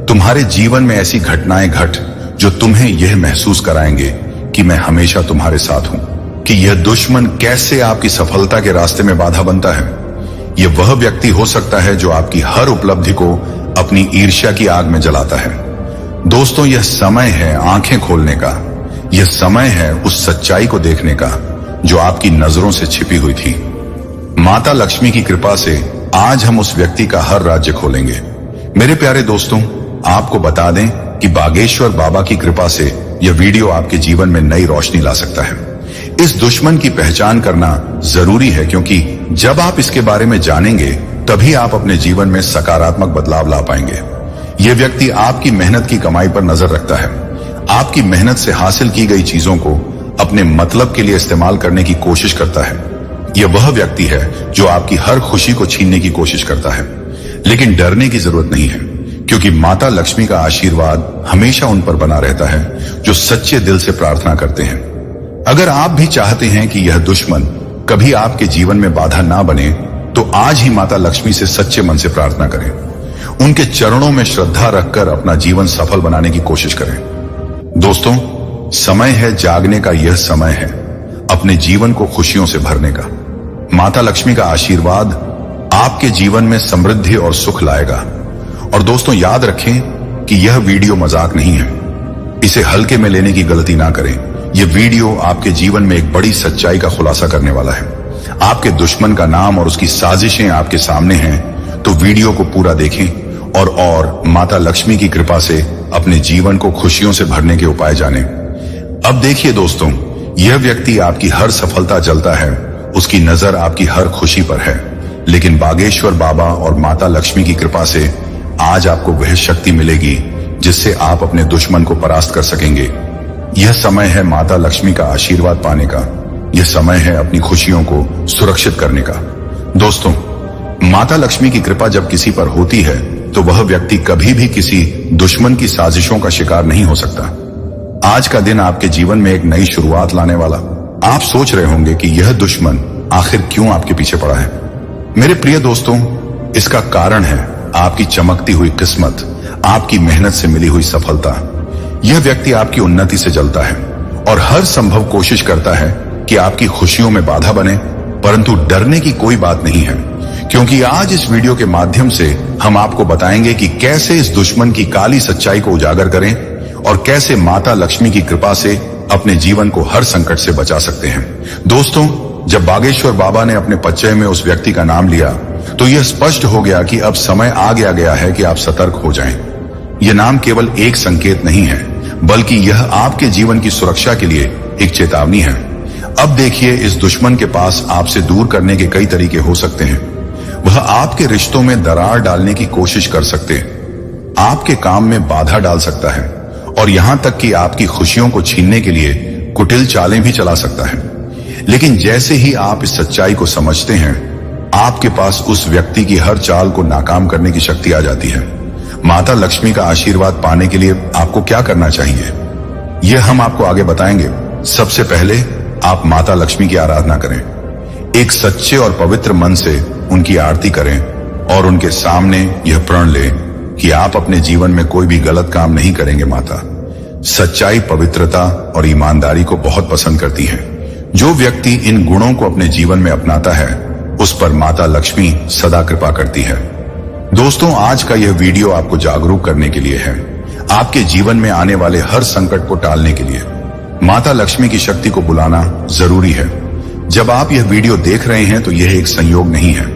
Speaker 1: तुम्हारे जीवन में ऐसी घटनाएं घट जो तुम्हें यह महसूस कराएंगे कि मैं हमेशा तुम्हारे साथ हूं। कि यह दुश्मन कैसे आपकी सफलता के रास्ते में बाधा बनता है। यह वह व्यक्ति हो सकता है जो आपकी हर उपलब्धि को अपनी ईर्ष्या की आग में जलाता है। दोस्तों, यह समय है आंखें खोलने का। यह समय है उस सच्चाई को देखने का जो आपकी नजरों से छिपी हुई थी। माता लक्ष्मी की कृपा से आज हम उस व्यक्ति का हर राज्य खोलेंगे। मेरे प्यारे दोस्तों, आपको बता दें कि बागेश्वर बाबा की कृपा से यह वीडियो आपके जीवन में नई रोशनी ला सकता है। इस दुश्मन की पहचान करना जरूरी है, क्योंकि जब आप इसके बारे में जानेंगे तभी आप अपने जीवन में सकारात्मक बदलाव ला पाएंगे। यह व्यक्ति आपकी मेहनत की कमाई पर नजर रखता है। आपकी मेहनत से हासिल की गई चीजों को अपने मतलब के लिए इस्तेमाल करने की कोशिश करता है। यह वह व्यक्ति है जो आपकी हर खुशी को छीनने की कोशिश करता है। लेकिन डरने की जरूरत नहीं है, क्योंकि माता लक्ष्मी का आशीर्वाद हमेशा उन पर बना रहता है जो सच्चे दिल से प्रार्थना करते हैं। अगर आप भी चाहते हैं कि यह दुश्मन कभी आपके जीवन में बाधा ना बने, तो आज ही माता लक्ष्मी से सच्चे मन से प्रार्थना करें। उनके चरणों में श्रद्धा रखकर अपना जीवन सफल बनाने की कोशिश करें। दोस्तों, समय है जागने का। यह समय है अपने जीवन को खुशियों से भरने का। माता लक्ष्मी का आशीर्वाद आपके जीवन में समृद्धि और सुख लाएगा। और दोस्तों, याद रखें कि यह वीडियो मजाक नहीं है। इसे हल्के में लेने की गलती ना करें। यह वीडियो आपके जीवन में एक बड़ी सच्चाई का खुलासा करने वाला है। आपके दुश्मन का नाम और उसकी साजिशें आपके सामने हैं, तो वीडियो को पूरा देखें और माता लक्ष्मी की कृपा से अपने जीवन को खुशियों से भरने के उपाय जानें। अब देखिए दोस्तों, यह व्यक्ति आपकी हर सफलता जलता है, उसकी नजर आपकी हर खुशी पर है। लेकिन बागेश्वर बाबा और माता लक्ष्मी की कृपा से आज आपको वह शक्ति मिलेगी जिससे आप अपने दुश्मन को परास्त कर सकेंगे। यह समय है माता लक्ष्मी का आशीर्वाद पाने का। यह समय है अपनी खुशियों को सुरक्षित करने का। दोस्तों, माता लक्ष्मी की कृपा जब किसी पर होती है तो वह व्यक्ति कभी भी किसी दुश्मन की साजिशों का शिकार नहीं हो सकता। आज का दिन आपके जीवन में एक नई शुरुआत लाने वाला। आप सोच रहे होंगे कि यह दुश्मन आखिर क्यों आपके पीछे पड़ा है। मेरे प्रिय दोस्तों, इसका कारण है आपकी चमकती हुई किस्मत, आपकी मेहनत से मिली हुई सफलता। यह व्यक्ति आपकी उन्नति से जलता है और हर संभव कोशिश करता है कि आपकी खुशियों में बाधा बने, परंतु डरने की कोई बात नहीं है, क्योंकि आज इस वीडियो के माध्यम से हम आपको बताएंगे कि कैसे इस दुश्मन की काली सच्चाई को उजागर करें और कैसे माता लक्ष्मी की कृपा से अपने जीवन को हर संकट से बचा सकते हैं। दोस्तों, जब बागेश्वर बाबा ने अपने पच्चय में उस व्यक्ति का नाम लिया तो यह स्पष्ट हो गया कि अब समय आ गया है कि आप सतर्क हो जाएं। यह नाम केवल एक संकेत नहीं है, बल्कि यह आपके जीवन की सुरक्षा के लिए एक चेतावनी है। अब देखिए, इस दुश्मन के पास आपसे दूर करने के कई तरीके हो सकते हैं। वह आपके रिश्तों में दरार डालने की कोशिश कर सकते हैं, आपके काम में बाधा डाल सकता है और यहां तक कि आपकी खुशियों को छीनने के लिए कुटिल चालें भी चला सकता है। लेकिन जैसे ही आप इस सच्चाई को समझते हैं, आपके पास उस व्यक्ति की हर चाल को नाकाम करने की शक्ति आ जाती है। माता लक्ष्मी का आशीर्वाद पाने के लिए आपको क्या करना चाहिए, यह हम आपको आगे बताएंगे। सबसे पहले आप माता लक्ष्मी की आराधना करें। एक सच्चे और पवित्र मन से उनकी आरती करें और उनके सामने यह प्रण लें कि आप अपने जीवन में कोई भी गलत काम नहीं करेंगे। माता सच्चाई, पवित्रता और ईमानदारी को बहुत पसंद करती हैं। जो व्यक्ति इन गुणों को अपने जीवन में अपनाता है, उस पर माता लक्ष्मी सदा कृपा करती है। दोस्तों, आज का यह वीडियो आपको जागरूक करने के लिए है, आपके जीवन में आने वाले हर संकट को टालने के लिए। माता लक्ष्मी की शक्ति को बुलाना जरूरी है। जब आप यह वीडियो देख रहे हैं तो यह एक संयोग नहीं है,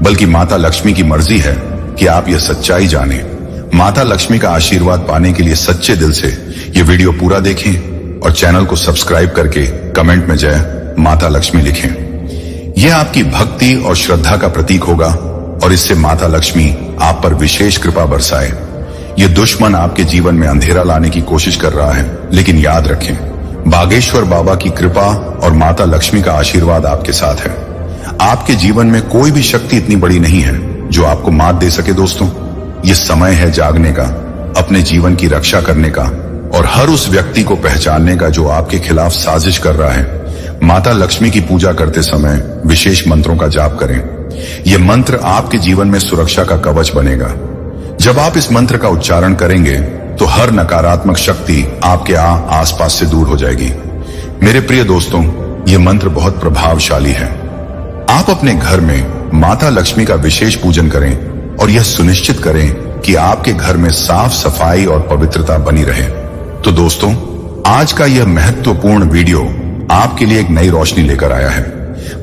Speaker 1: बल्कि माता लक्ष्मी की मर्जी है कि आप यह सच्चाई जानें। माता लक्ष्मी का आशीर्वाद पाने के लिए सच्चे दिल से ये वीडियो पूरा देखें और चैनल को सब्सक्राइब करके कमेंट में जय माता लक्ष्मी लिखें। यह आपकी भक्ति और श्रद्धा का प्रतीक होगा और इससे माता लक्ष्मी आप पर विशेष कृपा बरसाए। ये दुश्मन आपके जीवन में अंधेरा लाने की कोशिश कर रहा है, लेकिन याद रखें, बागेश्वर बाबा की कृपा और माता लक्ष्मी का आशीर्वाद आपके साथ है। आपके जीवन में कोई भी शक्ति इतनी बड़ी नहीं है जो आपको मात दे सके। दोस्तों, ये समय है जागने का, अपने जीवन की रक्षा करने का और हर उस व्यक्ति को पहचानने का जो आपके खिलाफ साजिश कर रहा है। माता लक्ष्मी की पूजा करते समय विशेष मंत्रों का जाप करें। यह मंत्र आपके जीवन में सुरक्षा का कवच बनेगा। जब आप इस मंत्र का उच्चारण करेंगे तो हर नकारात्मक शक्ति आपके आसपास से दूर हो जाएगी। मेरे प्रिय दोस्तों, यह मंत्र बहुत प्रभावशाली है। आप अपने घर में माता लक्ष्मी का विशेष पूजन करें और यह सुनिश्चित करें कि आपके घर में साफ सफाई और पवित्रता बनी रहे। तो दोस्तों, आज का यह महत्वपूर्ण वीडियो आपके लिए एक नई रोशनी लेकर आया है।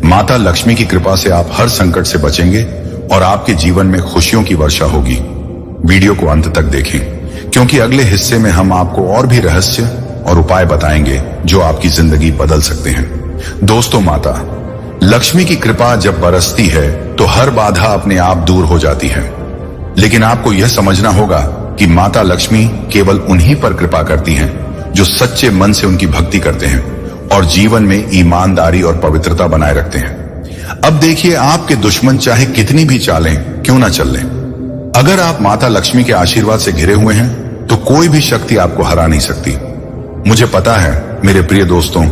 Speaker 1: माता लक्ष्मी की कृपा से आप हर संकट से बचेंगे और आपके जीवन में खुशियों की वर्षा होगी। वीडियो को अंत तक देखें, क्योंकि अगले हिस्से में हम आपको और भी रहस्य और उपाय बताएंगे जो आपकी जिंदगी बदल सकते हैं। दोस्तों, माता लक्ष्मी की कृपा जब बरसती है तो हर बाधा अपने आप दूर हो जाती है। लेकिन आपको यह समझना होगा कि माता लक्ष्मी केवल उन्हीं पर कृपा करती हैं जो सच्चे मन से उनकी भक्ति करते हैं और जीवन में ईमानदारी और पवित्रता बनाए रखते हैं। अब देखिए, आपके दुश्मन चाहे कितनी भी चालें क्यों ना चल लें, अगर आप माता लक्ष्मी के आशीर्वाद से घिरे हुए हैं तो कोई भी शक्ति आपको हरा नहीं सकती। मुझे पता है मेरे प्रिय दोस्तों,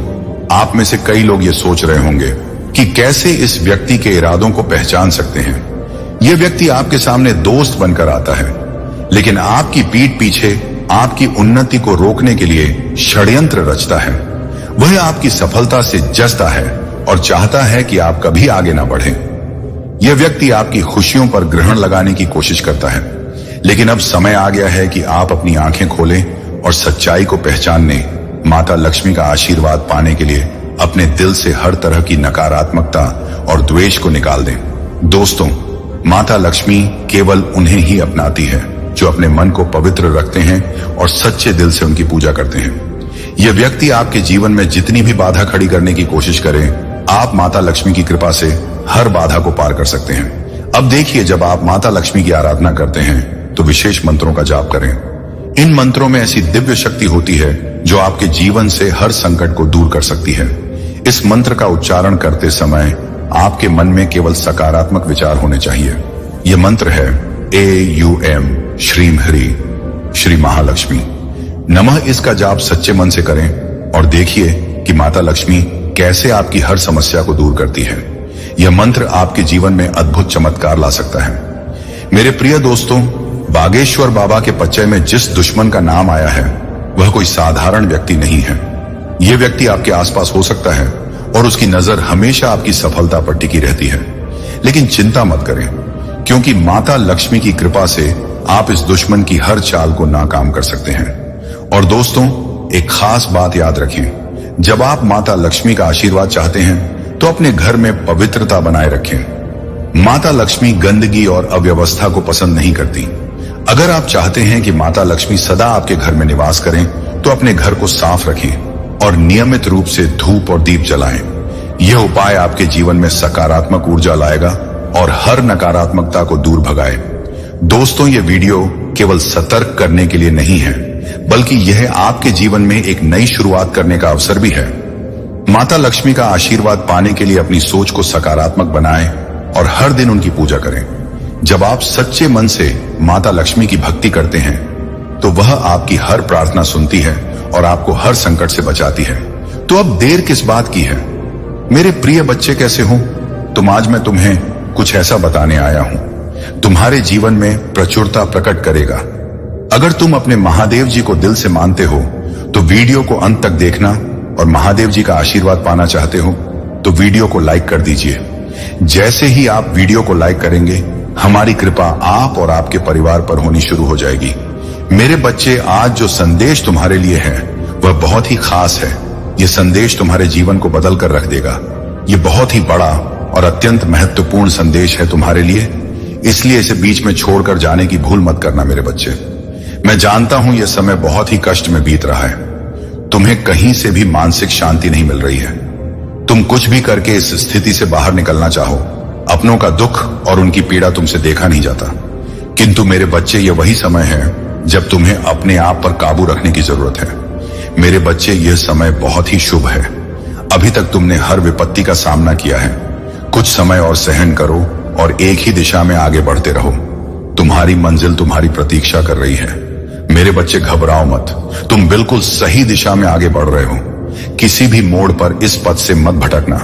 Speaker 1: आप में से कई लोग ये सोच रहे होंगे कि कैसे इस व्यक्ति के इरादों को पहचान सकते हैं। यह व्यक्ति आपके सामने दोस्त बनकर आता है, लेकिन आपकी पीठ पीछे आपकी उन्नति को रोकने के लिए षड्यंत्र रचता है। वह आपकी सफलता से जसता है और चाहता है कि आप कभी आगे ना बढ़ें। यह व्यक्ति आपकी खुशियों पर ग्रहण लगाने की कोशिश करता है, लेकिन अब समय आ गया है कि आप अपनी आंखें खोलें और सच्चाई को पहचानने, माता लक्ष्मी का आशीर्वाद पाने के लिए अपने दिल से हर तरह की नकारात्मकता और द्वेष को निकाल दें। दोस्तों, माता लक्ष्मी केवल उन्हें ही अपनाती है जो अपने मन को पवित्र रखते हैं और सच्चे दिल से उनकी पूजा करते हैं। यह व्यक्ति आपके जीवन में जितनी भी बाधा खड़ी करने की कोशिश करें, आप माता लक्ष्मी की कृपा से हर बाधा को पार कर सकते हैं। अब देखिए, जब आप माता लक्ष्मी की आराधना करते हैं तो विशेष मंत्रों का जाप करें। इन मंत्रों में ऐसी दिव्य शक्ति होती है जो आपके जीवन से हर संकट को दूर कर सकती है। इस मंत्र का उच्चारण करते समय आपके मन में केवल सकारात्मक विचार होने चाहिए। यह मंत्र है AUM श्रीम हरि श्री महालक्ष्मी नमः। इसका जाप सच्चे मन से करें और देखिए कि माता लक्ष्मी कैसे आपकी हर समस्या को दूर करती है। यह मंत्र आपके जीवन में अद्भुत चमत्कार ला सकता है। मेरे प्रिय दोस्तों, बागेश्वर बाबा के पच्चय में जिस दुश्मन का नाम आया है वह कोई साधारण व्यक्ति नहीं है। यह व्यक्ति आपके आसपास हो सकता है और उसकी नजर हमेशा आपकी सफलता पर टिकी रहती है, लेकिन चिंता मत करें, क्योंकि माता लक्ष्मी की कृपा से आप इस दुश्मन की हर चाल को नाकाम कर सकते हैं। और दोस्तों, एक खास बात याद रखें, जब आप माता लक्ष्मी का आशीर्वाद चाहते हैं तो अपने घर में पवित्रता बनाए रखें। माता लक्ष्मी गंदगी और अव्यवस्था को पसंद नहीं करती। अगर आप चाहते हैं कि माता लक्ष्मी सदा आपके घर में निवास करें तो अपने घर को साफ रखें और नियमित रूप से धूप और दीप जलाएं। यह उपाय आपके जीवन में सकारात्मक ऊर्जा लाएगा और हर नकारात्मकता को दूर भगाए। दोस्तों, यह वीडियो केवल सतर्क करने के लिए नहीं है, बल्कि यह आपके जीवन में एक नई शुरुआत करने का अवसर भी है। माता लक्ष्मी का आशीर्वाद पाने के लिए अपनी सोच को सकारात्मक बनाएं और हर दिन उनकी पूजा करें। जब आप सच्चे मन से माता लक्ष्मी की भक्ति करते हैं तो वह आपकी हर प्रार्थना सुनती है और आपको हर संकट से बचाती है। तो अब देर किस बात की है? मेरे प्रिय बच्चे कैसे हो? तुम आज मैं तुम्हें कुछ ऐसा बताने आया हूं तुम्हारे जीवन में प्रचुरता प्रकट करेगा। अगर तुम अपने महादेव जी को दिल से मानते हो तो वीडियो को अंत तक देखना और महादेव जी का आशीर्वाद पाना चाहते हो तो वीडियो को लाइक कर दीजिए। जैसे ही आप वीडियो को लाइक करेंगे, हमारी कृपा आप और आपके परिवार पर होनी शुरू हो जाएगी। मेरे बच्चे, आज जो संदेश तुम्हारे लिए है वह बहुत ही खास है। यह संदेश तुम्हारे जीवन को बदल कर रख देगा। यह बहुत ही बड़ा और अत्यंत महत्वपूर्ण संदेश है तुम्हारे लिए, इसलिए इसे बीच में छोड़कर जाने की भूल मत करना मेरे बच्चे। मैं जानता हूं यह समय बहुत ही कष्ट में बीत रहा है, तुम्हें कहीं से भी मानसिक शांति नहीं मिल रही है। तुम कुछ भी करके इस स्थिति से बाहर निकलना चाहो, अपनों का दुख और उनकी पीड़ा तुमसे देखा नहीं जाता। किंतु मेरे बच्चे, यह वही समय है जब तुम्हें अपने आप पर काबू रखने की जरूरत है। मेरे बच्चे, यह समय बहुत ही शुभ है। अभी तक तुमने हर विपत्ति का सामना किया है। कुछ समय और सहन करो और एक ही दिशा में आगे बढ़ते रहो। तुम्हारी मंजिल तुम्हारी प्रतीक्षा कर रही है। मेरे बच्चे, घबराओ मत, तुम बिल्कुल सही दिशा में आगे बढ़ रहे हो। किसी भी मोड़ पर इस पथ से मत भटकना।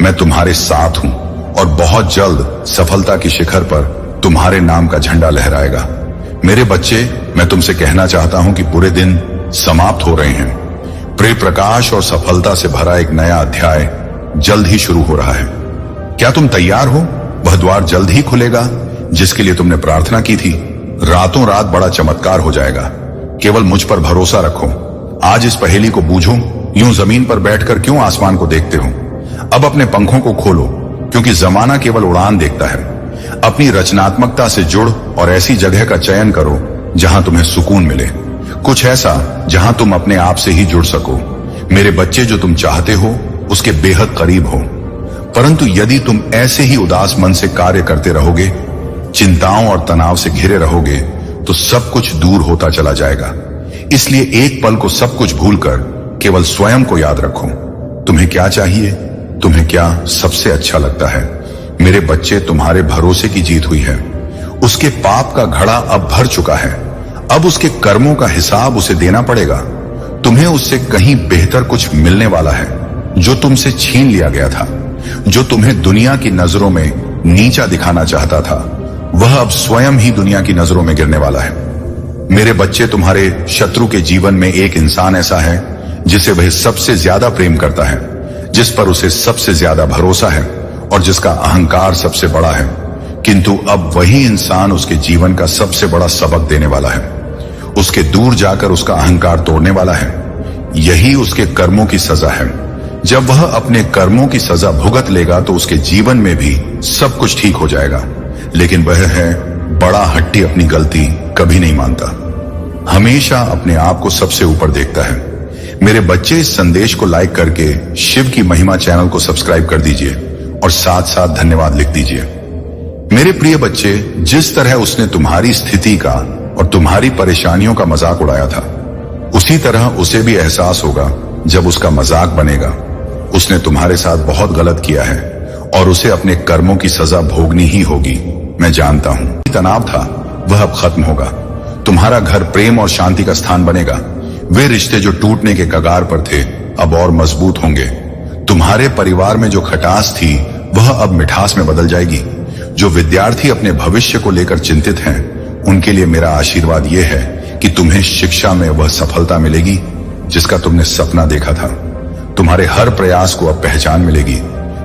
Speaker 1: मैं तुम्हारे साथ हूं और बहुत जल्द सफलता की शिखर पर तुम्हारे नाम का झंडा लहराएगा। मेरे बच्चे, मैं तुमसे कहना चाहता हूं कि बुरे दिन समाप्त हो रहे हैं। प्रेम, प्रकाश और सफलता से भरा एक नया अध्याय जल्द ही शुरू हो रहा है। क्या तुम तैयार हो? वह द्वार जल्द ही खुलेगा जिसके लिए तुमने प्रार्थना की थी। रातों रात बड़ा चमत्कार हो जाएगा। केवल मुझ पर भरोसा रखो। आज इस पहेली को बूझो। यूं जमीन पर बैठकर क्यों आसमान को देखते हो? अब अपने पंखों को खोलो, क्योंकि जमाना केवल उड़ान देखता है। अपनी रचनात्मकता से जुड़ और ऐसी जगह का चयन करो जहां तुम्हें सुकून मिले, कुछ ऐसा जहां तुम अपने आप से ही जुड़ सको। मेरे बच्चे, जो तुम चाहते हो उसके बेहद करीब हो। परंतु यदि तुम ऐसे ही उदास मन से कार्य करते रहोगे, चिंताओं और तनाव से घिरे रहोगे, तो सब कुछ दूर होता चला जाएगा। इसलिए एक पल को सब कुछ भूलकर केवल स्वयं को याद रखो। तुम्हें क्या चाहिए? तुम्हें क्या सबसे अच्छा लगता है? मेरे बच्चे, तुम्हारे भरोसे की जीत हुई है। उसके पाप का घड़ा अब भर चुका है। अब उसके कर्मों का हिसाब उसे देना पड़ेगा। तुम्हें उससे कहीं बेहतर कुछ मिलने वाला है। जो तुमसे छीन लिया गया था, जो तुम्हें दुनिया की नजरों में नीचा दिखाना चाहता था, वह अब स्वयं ही दुनिया की नजरों में गिरने वाला है। मेरे बच्चे, तुम्हारे शत्रु के जीवन में एक इंसान ऐसा है जिसे वह सबसे ज्यादा प्रेम करता है, जिस पर उसे सबसे ज्यादा भरोसा है और जिसका अहंकार सबसे बड़ा है। किंतु अब वही इंसान उसके जीवन का सबसे बड़ा सबक देने वाला है। उसके दूर जाकर उसका अहंकार तोड़ने वाला है। यही उसके कर्मों की सजा है। जब वह अपने कर्मों की सजा भुगत लेगा तो उसके जीवन में भी सब कुछ ठीक हो जाएगा। लेकिन वह है बड़ा हट्टी, अपनी गलती कभी नहीं मानता, हमेशा अपने आप को सबसे ऊपर देखता है। मेरे बच्चे, इस संदेश को लाइक करके शिव की महिमा चैनल को सब्सक्राइब कर दीजिए और साथ साथ धन्यवाद लिख दीजिए। मेरे प्रिय बच्चे, जिस तरह उसने तुम्हारी स्थिति का और तुम्हारी परेशानियों का मजाक उड़ाया था, उसी तरह उसे भी एहसास होगा जब उसका मजाक बनेगा। उसने तुम्हारे साथ बहुत गलत किया है और उसे अपने कर्मों की सजा भोगनी ही होगी। मैं जानता हूं, तनाव था वह अब खत्म होगा। तुम्हारा घर प्रेम और शांति का स्थान बनेगा। वे रिश्ते जो टूटने के कगार पर थे अब और मजबूत होंगे। तुम्हारे परिवार में जो खटास थी वह अब मिठास में बदल जाएगी। जो विद्यार्थी अपने भविष्य को लेकर चिंतित हैं, उनके लिए मेरा आशीर्वाद यह है कि तुम्हें शिक्षा में वह सफलता मिलेगी जिसका तुमने सपना देखा था। तुम्हारे हर प्रयास को अब पहचान मिलेगी।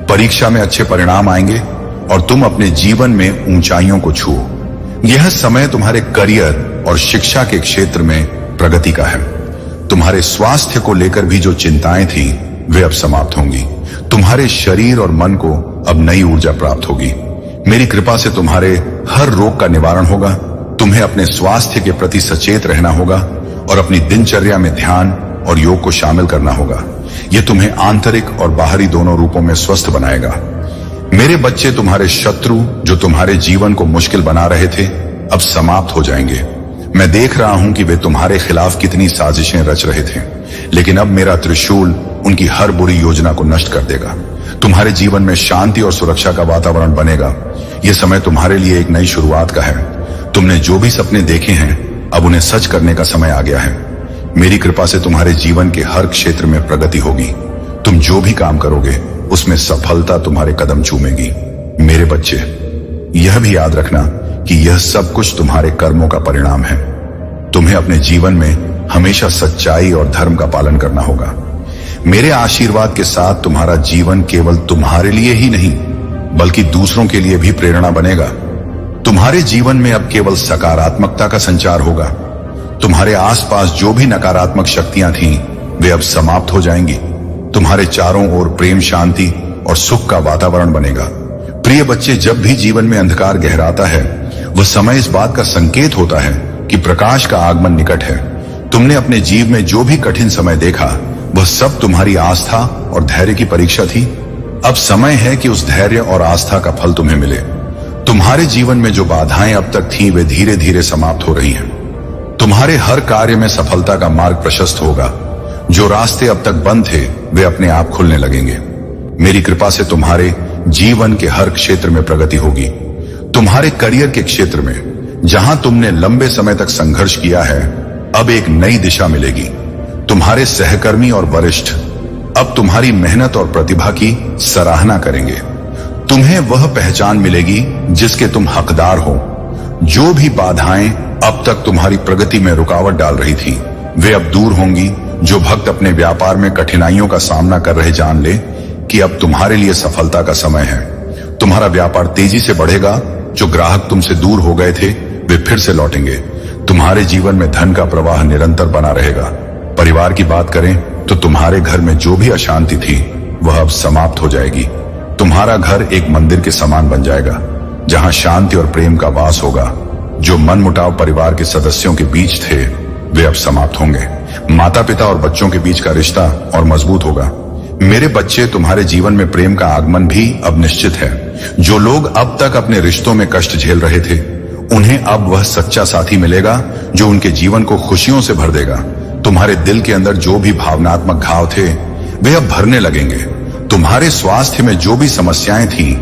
Speaker 1: परीक्षा में अच्छे परिणाम आएंगे और तुम अपने जीवन में ऊंचाइयों को छुओ। यह समय तुम्हारे करियर और शिक्षा के क्षेत्र में प्रगति का है। तुम्हारे स्वास्थ्य को लेकर भी जो चिंताएं थी वे अब समाप्त होंगी। तुम्हारे शरीर और मन को अब नई ऊर्जा प्राप्त होगी। मेरी कृपा से तुम्हारे हर रोग का निवारण होगा। तुम्हें अपने स्वास्थ्य के प्रति सचेत रहना होगा और अपनी दिनचर्या में ध्यान और योग को शामिल करना होगा। यह तुम्हें आंतरिक और बाहरी दोनों रूपों में स्वस्थ बनाएगा। मेरे बच्चे, तुम्हारे शत्रु जो तुम्हारे जीवन को मुश्किल बना रहे थे अब समाप्त हो जाएंगे। मैं देख रहा हूं कि वे तुम्हारे खिलाफ कितनी साजिशें रच रहे थे, लेकिन अब मेरा त्रिशूल उनकी हर बुरी योजना को नष्ट कर देगा। तुम्हारे जीवन में शांति और सुरक्षा का वातावरण बनेगा। यह समय तुम्हारे लिए एक नई शुरुआत का है। तुमने जो भी सपने देखे हैं अब उन्हें सच करने का समय आ गया है। मेरी कृपा से तुम्हारे जीवन के हर क्षेत्र में प्रगति होगी। तुम जो भी काम करोगे उसमें सफलता तुम्हारे कदम चूमेगी। मेरे बच्चे, यह भी याद रखना कि यह सब कुछ तुम्हारे कर्मों का परिणाम है। तुम्हें अपने जीवन में हमेशा सच्चाई और धर्म का पालन करना होगा। मेरे आशीर्वाद के साथ तुम्हारा जीवन केवल तुम्हारे लिए ही नहीं बल्कि दूसरों के लिए भी प्रेरणा बनेगा। तुम्हारे जीवन में अब केवल सकारात्मकता का संचार होगा। तुम्हारे आसपास जो भी नकारात्मक शक्तियां थीं वे अब समाप्त हो जाएंगी। तुम्हारे चारों ओर प्रेम, शांति और सुख का वातावरण बनेगा। प्रिय बच्चे, जब भी जीवन में अंधकार गहराता है, वह समय इस बात का संकेत होता है कि प्रकाश का आगमन निकट है। तुमने अपने जीव में जो भी कठिन समय देखा, वह सब तुम्हारी आस्था और धैर्य की परीक्षा थी। अब समय है कि उस धैर्य और आस्था का फल तुम्हें मिले। तुम्हारे जीवन में जो बाधाएं अब तक थी, वे धीरे धीरे समाप्त हो रही हैं। तुम्हारे हर कार्य में सफलता का मार्ग प्रशस्त होगा। जो रास्ते अब तक बंद थे, वे अपने आप खुलने लगेंगे। मेरी कृपा से तुम्हारे जीवन के हर क्षेत्र में प्रगति होगी। तुम्हारे करियर के क्षेत्र में, जहां तुमने लंबे समय तक संघर्ष किया है, अब एक नई दिशा मिलेगी। तुम्हारे सहकर्मी और वरिष्ठ अब तुम्हारी मेहनत और प्रतिभा की सराहना करेंगे। तुम्हें वह पहचान मिलेगी जिसके तुम हकदार हो। जो भी बाधाएं अब तक तुम्हारी प्रगति में रुकावट डाल रही थी, वे अब दूर होंगी। जो भक्त अपने व्यापार में कठिनाइयों का सामना कर रहे, जान ले कि अब तुम्हारे लिए सफलता का समय है। तुम्हारा व्यापार तेजी से बढ़ेगा। जो ग्राहक तुमसे दूर हो गए थे, वे फिर से लौटेंगे। तुम्हारे जीवन में धन का प्रवाह निरंतर बना रहेगा। परिवार की बात करें तो तुम्हारे घर में जो भी अशांति थी, वह अब समाप्त हो जाएगी। तुम्हारा घर एक मंदिर के समान बन जाएगा, जहां शांति और प्रेम का वास होगा। जो मनमुटाव परिवार के सदस्यों के बीच थे, वे अब समाप्त होंगे। माता पिता और बच्चों के बीच का रिश्ता और मजबूत होगा। मेरे बच्चे, तुम्हारे जीवन में प्रेम का आगमन भी अब निश्चित है। जो लोग अब तक अपने रिश्तों में कष्ट झेल रहे थे, उन्हें अब वह सच्चा साथी मिलेगा जो उनके जीवन को खुशियों से भर देगा। तुम्हारे दिल के अंदर जो भी भावनात्मक घाव थे, वे अब भरने लगेंगे। तुम्हारे स्वास्थ्य में जो भी समस्याएं थी,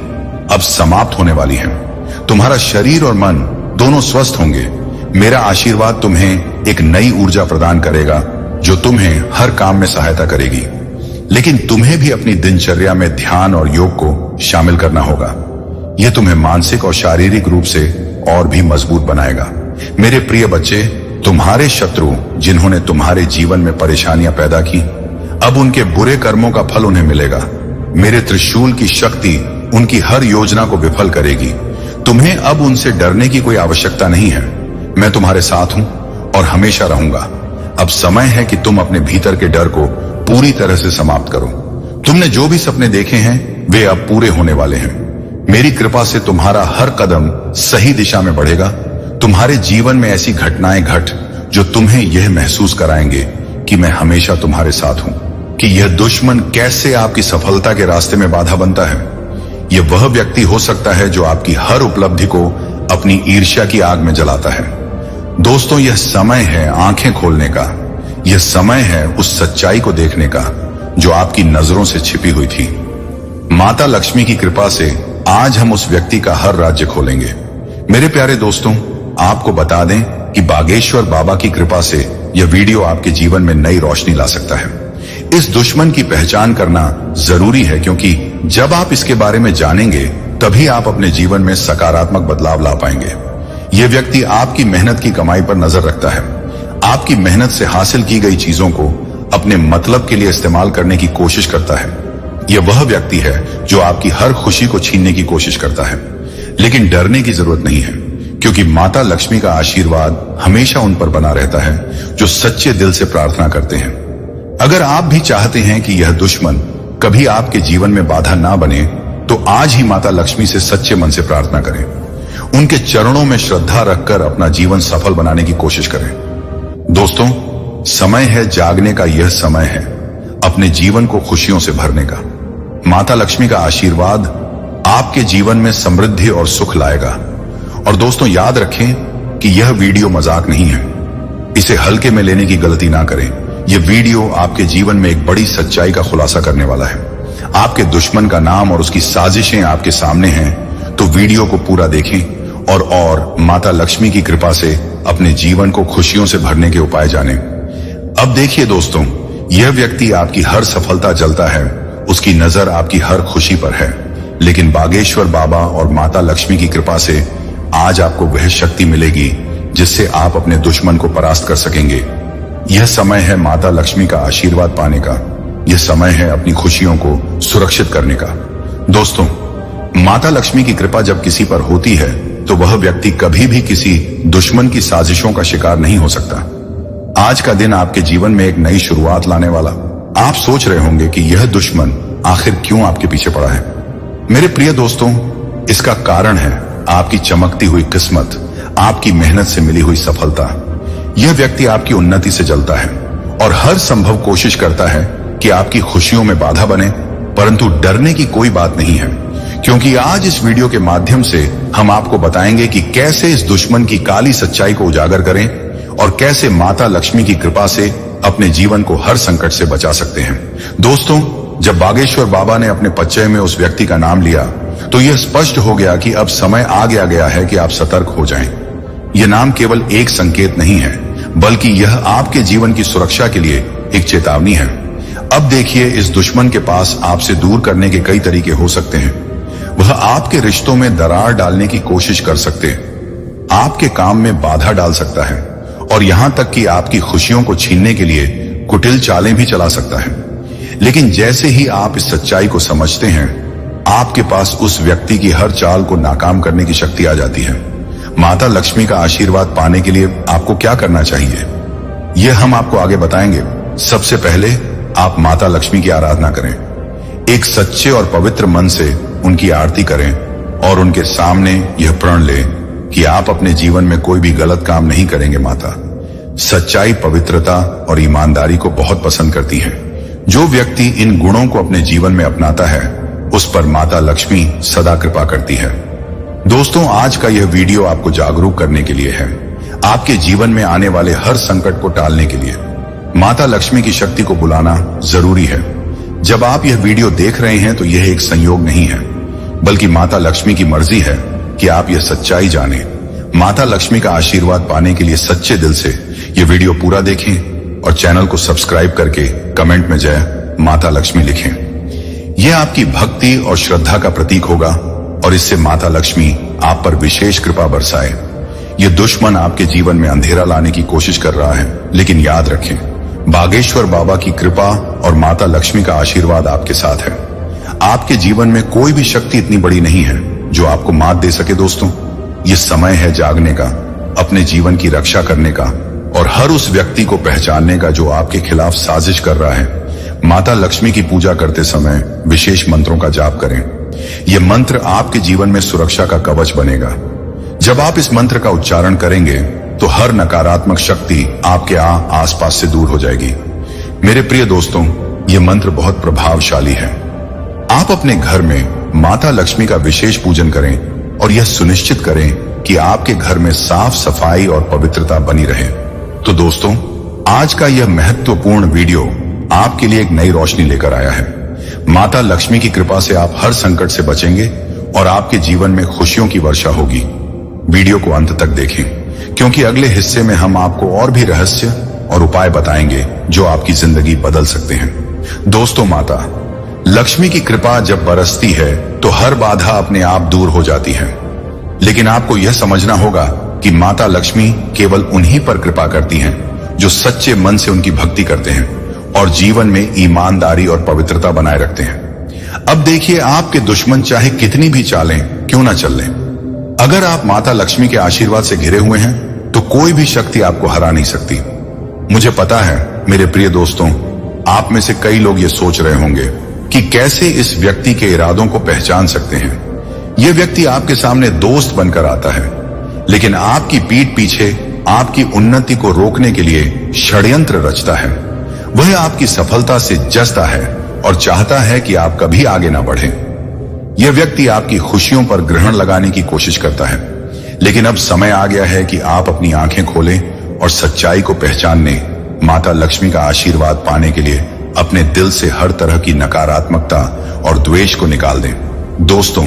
Speaker 1: अब समाप्त होने वाली हैं। तुम्हारा शरीर और मन दोनों स्वस्थ होंगे। मेरा आशीर्वाद तुम्हें एक नई ऊर्जा प्रदान करेगा, जो तुम्हें हर काम में सहायता करेगी। लेकिन तुम्हें भी अपनी दिनचर्या में ध्यान और योग को शामिल करना होगा। यह तुम्हें मानसिक और शारीरिक रूप से और भी मजबूत बनाएगा। मेरे प्रिय बच्चे, तुम्हारे शत्रु जिन्होंने तुम्हारे जीवन में परेशानियां पैदा की, अब उनके बुरे कर्मों का फल उन्हें मिलेगा। मेरे त्रिशूल की शक्ति उनकी हर योजना को विफल करेगी। तुम्हें अब उनसे डरने की कोई आवश्यकता नहीं है। मैं तुम्हारे साथ हूं और हमेशा रहूंगा। अब समय है कि तुम अपने भीतर के डर को पूरी तरह से समाप्त करो। तुमने जो भी सपने देखे हैं, वे अब पूरे होने वाले हैं। मेरी कृपा से तुम्हारा हर कदम सही दिशा में बढ़ेगा। तुम्हारे जीवन में ऐसी घटनाएं घट जो तुम्हें यह महसूस कराएंगे कि मैं हमेशा तुम्हारे साथ हूं। कि यह दुश्मन कैसे आपकी सफलता के रास्ते में बाधा बनता है। यह वह व्यक्ति हो सकता है जो आपकी हर उपलब्धि को अपनी ईर्ष्या की आग में जलाता है। दोस्तों, यह समय है आंखें खोलने का। यह समय है उस सच्चाई को देखने का जो आपकी नजरों से छिपी हुई थी। माता लक्ष्मी की कृपा से आज हम उस व्यक्ति का हर राज्य खोलेंगे। मेरे प्यारे दोस्तों, आपको बता दें कि बागेश्वर बाबा की कृपा से यह वीडियो आपके जीवन में नई रोशनी ला सकता है। इस दुश्मन की पहचान करना जरूरी है, क्योंकि जब आप इसके बारे में जानेंगे, तभी आप अपने जीवन में सकारात्मक बदलाव ला पाएंगे। यह व्यक्ति आपकी मेहनत की कमाई पर नजर रखता है। आपकी मेहनत से हासिल की गई चीजों को अपने मतलब के लिए इस्तेमाल करने की कोशिश करता है। यह वह व्यक्ति है जो आपकी हर खुशी को छीनने की कोशिश करता है। लेकिन डरने की जरूरत नहीं है, क्योंकि माता लक्ष्मी का आशीर्वाद हमेशा उन पर बना रहता है जो सच्चे दिल से प्रार्थना करते हैं। अगर आप भी चाहते हैं कि यह दुश्मन कभी आपके जीवन में बाधा ना बने, तो आज ही माता लक्ष्मी से सच्चे मन से प्रार्थना करें। उनके चरणों में श्रद्धा रखकर अपना जीवन सफल बनाने की कोशिश करें। दोस्तों, समय है जागने का। यह समय है अपने जीवन को खुशियों से भरने का। माता लक्ष्मी का आशीर्वाद आपके जीवन में समृद्धि और सुख लाएगा। और दोस्तों, याद रखें कि यह वीडियो मजाक नहीं है। इसे हल्के में लेने की गलती ना करें। यह वीडियो आपके जीवन में एक बड़ी सच्चाई का खुलासा करने वाला है। आपके दुश्मन का नाम और उसकी साजिशें आपके सामने हैं, तो वीडियो को पूरा देखें और माता लक्ष्मी की कृपा से अपने जीवन को खुशियों से भरने के उपाय जानें। अब देखिए दोस्तों, यह व्यक्ति आपकी हर सफलता जलता है, उसकी नजर आपकी हर खुशी पर है। लेकिन बागेश्वर बाबा और माता लक्ष्मी की कृपा से आज आपको वह शक्ति मिलेगी जिससे आप अपने दुश्मन को परास्त कर सकेंगे। यह समय है माता लक्ष्मी का आशीर्वाद पाने का। यह समय है अपनी खुशियों को सुरक्षित करने का। दोस्तों, माता लक्ष्मी की कृपा जब किसी पर होती है, तो वह व्यक्ति कभी भी किसी दुश्मन की साजिशों का शिकार नहीं हो सकता। आज का दिन आपके जीवन में एक नई शुरुआत लाने वाला। आप सोच रहे होंगे कि यह दुश्मन आखिर क्यों आपके पीछे पड़ा है। मेरे प्रिय दोस्तों, इसका कारण है आपकी चमकती हुई किस्मत, आपकी मेहनत से मिली हुई सफलता। यह व्यक्ति आपकी उन्नति से जलता है और हर संभव कोशिश करता है कि आपकी खुशियों में बाधा बने, परंतु डरने की कोई बात नहीं है, क्योंकि आज इस वीडियो के माध्यम से हम आपको बताएंगे कि कैसे इस दुश्मन की काली सच्चाई को उजागर करें और कैसे माता लक्ष्मी की कृपा से अपने जीवन को हर संकट से बचा सकते हैं। दोस्तों, जब बागेश्वर बाबा ने अपने पच्चय में उस व्यक्ति का नाम लिया तो यह स्पष्ट हो गया कि अब समय आ गया है कि आप सतर्क हो जाएं। यह नाम केवल एक संकेत नहीं है, बल्कि यह आपके जीवन की सुरक्षा के लिए एक चेतावनी है। अब देखिए, इस दुश्मन के पास आपसे दूर करने के कई तरीके हो सकते हैं। वह आपके रिश्तों में दरार डालने की कोशिश कर सकते हैं, आपके काम में बाधा डाल सकता है और यहां तक कि आपकी खुशियों को छीनने के लिए कुटिल चालें भी चला सकता है। लेकिन जैसे ही आप इस सच्चाई को समझते हैं, आपके पास उस व्यक्ति की हर चाल को नाकाम करने की शक्ति आ जाती है। माता लक्ष्मी का आशीर्वाद पाने के लिए आपको क्या करना चाहिए, यह हम आपको आगे बताएंगे। सबसे पहले आप माता लक्ष्मी की आराधना करें। एक सच्चे और पवित्र मन से उनकी आरती करें और उनके सामने यह प्रण लें कि आप अपने जीवन में कोई भी गलत काम नहीं करेंगे। माता सच्चाई, पवित्रता और ईमानदारी को बहुत पसंद करती है। जो व्यक्ति इन गुणों को अपने जीवन में अपनाता है, उस पर माता लक्ष्मी सदा कृपा करती है। दोस्तों, आज का यह वीडियो आपको जागरूक करने के लिए है, आपके जीवन में आने वाले हर संकट को टालने के लिए माता लक्ष्मी की शक्ति को बुलाना जरूरी है। जब आप यह वीडियो देख रहे हैं तो यह एक संयोग नहीं है, बल्कि माता लक्ष्मी की मर्जी है कि आप यह सच्चाई जानें। माता लक्ष्मी का आशीर्वाद पाने के लिए सच्चे दिल से यह वीडियो पूरा देखें और चैनल को सब्सक्राइब करके कमेंट में जय माता लक्ष्मी लिखें। यह आपकी भक्ति और श्रद्धा का प्रतीक होगा और इससे माता लक्ष्मी आप पर विशेष कृपा बरसाए। यह दुश्मन आपके जीवन में अंधेरा लाने की कोशिश कर रहा है, लेकिन याद रखें, बागेश्वर बाबा की कृपा और माता लक्ष्मी का आशीर्वाद आपके साथ है। आपके जीवन में कोई भी शक्ति इतनी बड़ी नहीं है जो आपको मात दे सके। दोस्तों, यह समय है जागने का, अपने जीवन की रक्षा करने का और हर उस व्यक्ति को पहचानने का जो आपके खिलाफ साजिश कर रहा है। माता लक्ष्मी की पूजा करते समय विशेष मंत्रों का जाप करें। यह मंत्र आपके जीवन में सुरक्षा का कवच बनेगा। जब आप इस मंत्र का उच्चारण करेंगे तो हर नकारात्मक शक्ति आपके आसपास से दूर हो जाएगी। मेरे प्रिय दोस्तों, यह मंत्र बहुत प्रभावशाली है। आप अपने घर में माता लक्ष्मी का विशेष पूजन करें और यह सुनिश्चित करें कि आपके घर में साफ सफाई और पवित्रता बनी रहे। तो दोस्तों, आज का यह महत्वपूर्ण वीडियो आपके लिए एक नई रोशनी लेकर आया है। माता लक्ष्मी की कृपा से आप हर संकट से बचेंगे और आपके जीवन में खुशियों की वर्षा होगी। वीडियो को अंत तक देखें, क्योंकि अगले हिस्से में हम आपको और भी रहस्य और उपाय बताएंगे जो आपकी जिंदगी बदल सकते हैं। दोस्तों, माता लक्ष्मी की कृपा जब बरसती है तो हर बाधा अपने आप दूर हो जाती है। लेकिन आपको यह समझना होगा कि माता लक्ष्मी केवल उन्हीं पर कृपा करती हैं जो सच्चे मन से उनकी भक्ति करते हैं और जीवन में ईमानदारी और पवित्रता बनाए रखते हैं। अब देखिए, आपके दुश्मन चाहे कितनी भी चालें क्यों ना चल लें, अगर आप माता लक्ष्मी के आशीर्वाद से घिरे हुए हैं तो कोई भी शक्ति आपको हरा नहीं सकती। मुझे पता है मेरे प्रिय दोस्तों, आप में से कई लोग ये सोच रहे होंगे कि कैसे इस व्यक्ति के इरादों को पहचान सकते हैं। यह व्यक्ति आपके सामने दोस्त बनकर आता है, लेकिन आपकी पीठ पीछे आपकी उन्नति को रोकने के लिए षड्यंत्र रचता है। वह आपकी सफलता से जसता है और चाहता है कि आप कभी आगे ना बढ़ें। यह व्यक्ति आपकी खुशियों पर ग्रहण लगाने की कोशिश करता है, लेकिन अब समय आ गया है कि आप अपनी आंखें खोलें और सच्चाई को पहचानने, माता लक्ष्मी का आशीर्वाद पाने के लिए अपने दिल से हर तरह की नकारात्मकता और द्वेष को निकाल दें। दोस्तों,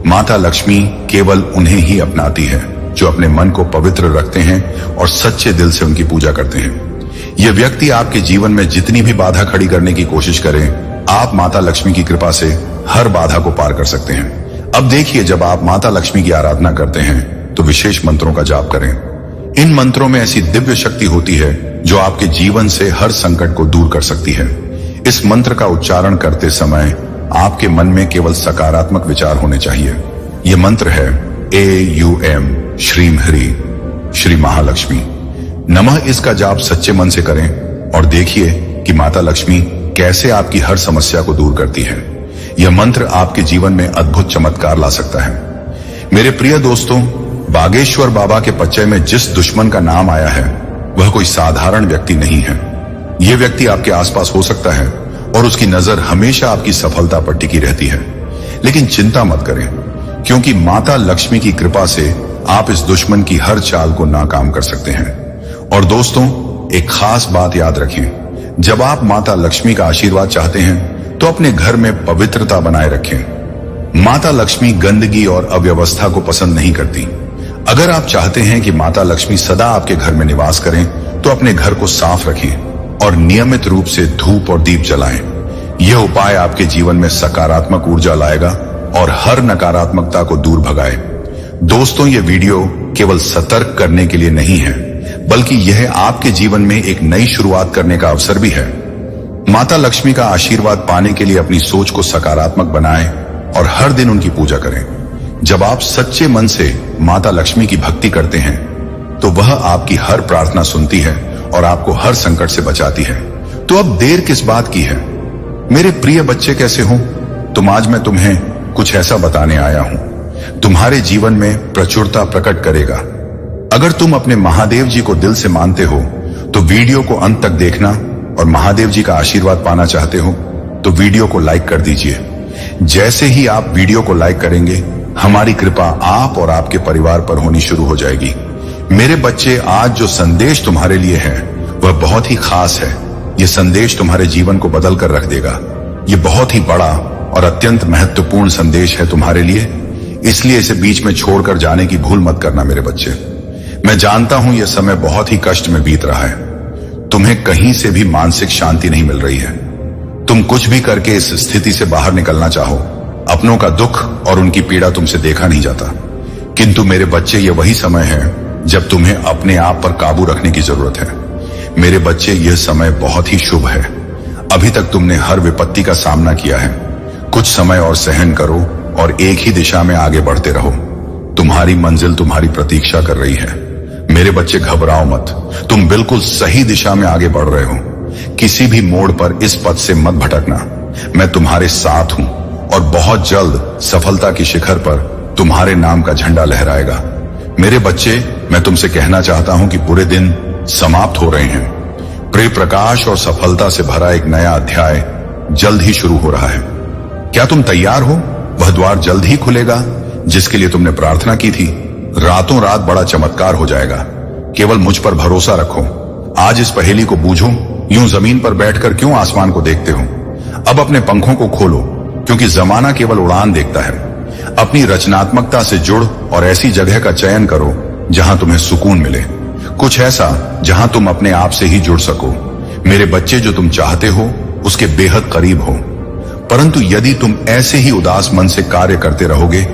Speaker 1: माता लक्ष्मी केवल उन्हें ही अपनाती है जो अपने मन को पवित्र रखते हैं और सच्चे दिल से उनकी पूजा करते हैं। यह व्यक्ति आपके जीवन में जितनी भी बाधा खड़ी करने की कोशिश करें, आप माता लक्ष्मी की कृपा से हर बाधा को पार कर सकते हैं। अब देखिए, जब आप माता लक्ष्मी की आराधना करते हैं तो विशेष मंत्रों का जाप करें। इन मंत्रों में ऐसी दिव्य शक्ति होती है जो आपके जीवन से हर संकट को दूर कर सकती है। इस मंत्र का उच्चारण करते समय आपके मन में केवल सकारात्मक विचार होने चाहिए। यह मंत्र है AUM श्रीम हरि श्री महालक्ष्मी नमः। इसका जाप सच्चे मन से करें और देखिए कि माता लक्ष्मी कैसे आपकी हर समस्या को दूर करती है। यह मंत्र आपके जीवन में अद्भुत चमत्कार ला सकता है। मेरे प्रिय दोस्तों, बागेश्वर बाबा के पच्चय में जिस दुश्मन का नाम आया है वह कोई साधारण व्यक्ति नहीं है। यह व्यक्ति आपके आसपास हो सकता है और उसकी नजर हमेशा आपकी सफलता पर टिकी रहती है, लेकिन चिंता मत करें, क्योंकि माता लक्ष्मी की कृपा से आप इस दुश्मन की हर चाल को नाकाम कर सकते हैं। और दोस्तों, एक खास बात याद रखें, जब आप माता लक्ष्मी का आशीर्वाद चाहते हैं तो अपने घर में पवित्रता बनाए रखें। माता लक्ष्मी गंदगी और अव्यवस्था को पसंद नहीं करती। अगर आप चाहते हैं कि माता लक्ष्मी सदा आपके घर में निवास करें तो अपने घर को साफ रखें और नियमित रूप से धूप और दीप जलाएं। यह उपाय आपके जीवन में सकारात्मक ऊर्जा लाएगा और हर नकारात्मकता को दूर भगाए। दोस्तों, यह वीडियो केवल सतर्क करने के लिए नहीं है, बल्कि यह आपके जीवन में एक नई शुरुआत करने का अवसर भी है। माता लक्ष्मी का आशीर्वाद पाने के लिए अपनी सोच को सकारात्मक बनाएं और हर दिन उनकी पूजा करें। जब आप सच्चे मन से माता लक्ष्मी की भक्ति करते हैं तो वह आपकी हर प्रार्थना सुनती है और आपको हर संकट से बचाती है। तो अब देर किस बात की है? मेरे प्रिय बच्चे, कैसे हो तुम? आज मैं तुम्हें कुछ ऐसा बताने आया हूं, तुम्हारे जीवन में प्रचुरता प्रकट करेगा। अगर तुम अपने महादेव जी को दिल से मानते हो तो वीडियो को अंत तक देखना, और महादेव जी का आशीर्वाद पाना चाहते हो तो वीडियो को लाइक कर दीजिए। जैसे ही आप वीडियो को लाइक करेंगे, हमारी कृपा आप और आपके परिवार पर होनी शुरू हो जाएगी। मेरे बच्चे, आज जो संदेश तुम्हारे लिए है वह बहुत ही खास है। यह संदेश तुम्हारे जीवन को बदल कर रख देगा। यह बहुत ही बड़ा और अत्यंत महत्वपूर्ण संदेश है तुम्हारे लिए, इसलिए इसे बीच में छोड़कर जाने की भूल मत करना मेरे बच्चे। मैं जानता हूं यह समय बहुत ही कष्ट में बीत रहा है। तुम्हें कहीं से भी मानसिक शांति नहीं मिल रही है। तुम कुछ भी करके इस स्थिति से बाहर निकलना चाहो। अपनों का दुख और उनकी पीड़ा तुमसे देखा नहीं जाता। किंतु मेरे बच्चे, यह वही समय है जब तुम्हें अपने आप पर काबू रखने की जरूरत है। मेरे बच्चे, यह समय बहुत ही शुभ है। अभी तक तुमने हर विपत्ति का सामना किया है। कुछ समय और सहन करो और एक ही दिशा में आगे बढ़ते रहो। तुम्हारी मंजिल तुम्हारी प्रतीक्षा कर रही है। मेरे बच्चे, घबराओ मत, तुम बिल्कुल सही दिशा में आगे बढ़ रहे हो। किसी भी मोड़ पर इस पथ से मत भटकना। मैं तुम्हारे साथ हूं और बहुत जल्द सफलता की शिखर पर तुम्हारे नाम का झंडा लहराएगा। मेरे बच्चे, मैं तुमसे कहना चाहता हूं कि बुरे दिन समाप्त हो रहे हैं। प्रेम, प्रकाश और सफलता से भरा एक नया अध्याय जल्द ही शुरू हो रहा है। क्या तुम तैयार हो? वह द्वार जल्द ही खुलेगा जिसके लिए तुमने प्रार्थना की थी। रातों रात बड़ा चमत्कार हो जाएगा। केवल मुझ पर भरोसा रखो। आज इस पहेली को बूझो। यूं जमीन पर बैठकर क्यों आसमान को देखते हो? अब अपने पंखों को खोलो, क्योंकि जमाना केवल उड़ान देखता है। अपनी रचनात्मकता से जुड़ और ऐसी जगह का चयन करो जहां तुम्हें सुकून मिले, कुछ ऐसा जहां तुम अपने आप से ही जुड़ सको। मेरे बच्चे, जो तुम चाहते हो उसके बेहद करीब हो। परंतु यदि तुम ऐसे ही उदास मन से कार्य करते रहोगे,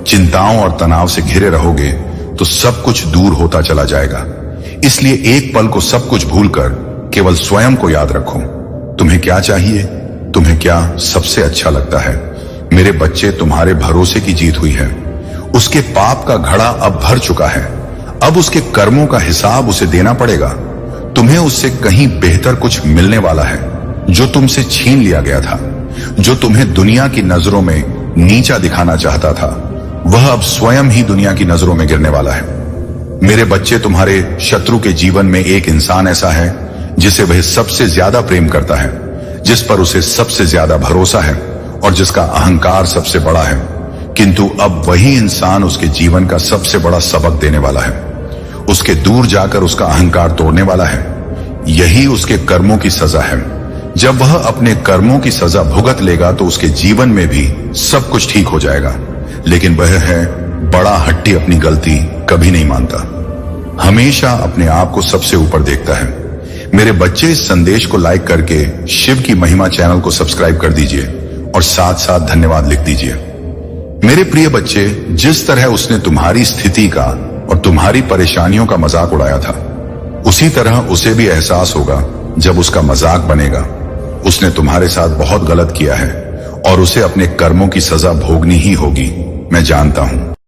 Speaker 1: चिंताओं और तनाव से घिरे रहोगे, तो सब कुछ दूर होता चला जाएगा। इसलिए एक पल को सब कुछ भूलकर केवल स्वयं को याद रखो। तुम्हें क्या चाहिए? तुम्हें क्या सबसे अच्छा लगता है? मेरे बच्चे, तुम्हारे भरोसे की जीत हुई है। उसके पाप का घड़ा अब भर चुका है। अब उसके कर्मों का हिसाब उसे देना पड़ेगा। तुम्हें उससे कहीं बेहतर कुछ मिलने वाला है। जो तुमसे छीन लिया गया था, जो तुम्हें दुनिया की नजरों में नीचा दिखाना चाहता था, वह अब स्वयं ही दुनिया की नजरों में गिरने वाला है। मेरे बच्चे, तुम्हारे शत्रु के जीवन में एक इंसान ऐसा है जिसे वह सबसे ज्यादा प्रेम करता है, जिस पर उसे सबसे ज्यादा भरोसा है और जिसका अहंकार सबसे बड़ा है। किंतु अब वही इंसान उसके जीवन का सबसे बड़ा सबक देने वाला है। उसके दूर जाकर उसका अहंकार तोड़ने वाला है। यही उसके कर्मों की सजा है। जब वह अपने कर्मों की सजा भुगत लेगा तो उसके जीवन में भी सब कुछ ठीक हो जाएगा। लेकिन वह है बड़ा हट्टी, अपनी गलती कभी नहीं मानता, हमेशा अपने आप को सबसे ऊपर देखता है। मेरे बच्चे, इस संदेश को लाइक करके शिव की महिमा चैनल को सब्सक्राइब कर दीजिए और साथ साथ धन्यवाद लिख दीजिए। मेरे प्रिय बच्चे, जिस तरह उसने तुम्हारी स्थिति का और तुम्हारी परेशानियों का मजाक उड़ाया था, उसी तरह उसे भी एहसास होगा जब उसका मजाक बनेगा। उसने तुम्हारे साथ बहुत गलत किया है और उसे अपने कर्मों की सजा भोगनी ही होगी, मैं जानता हूं।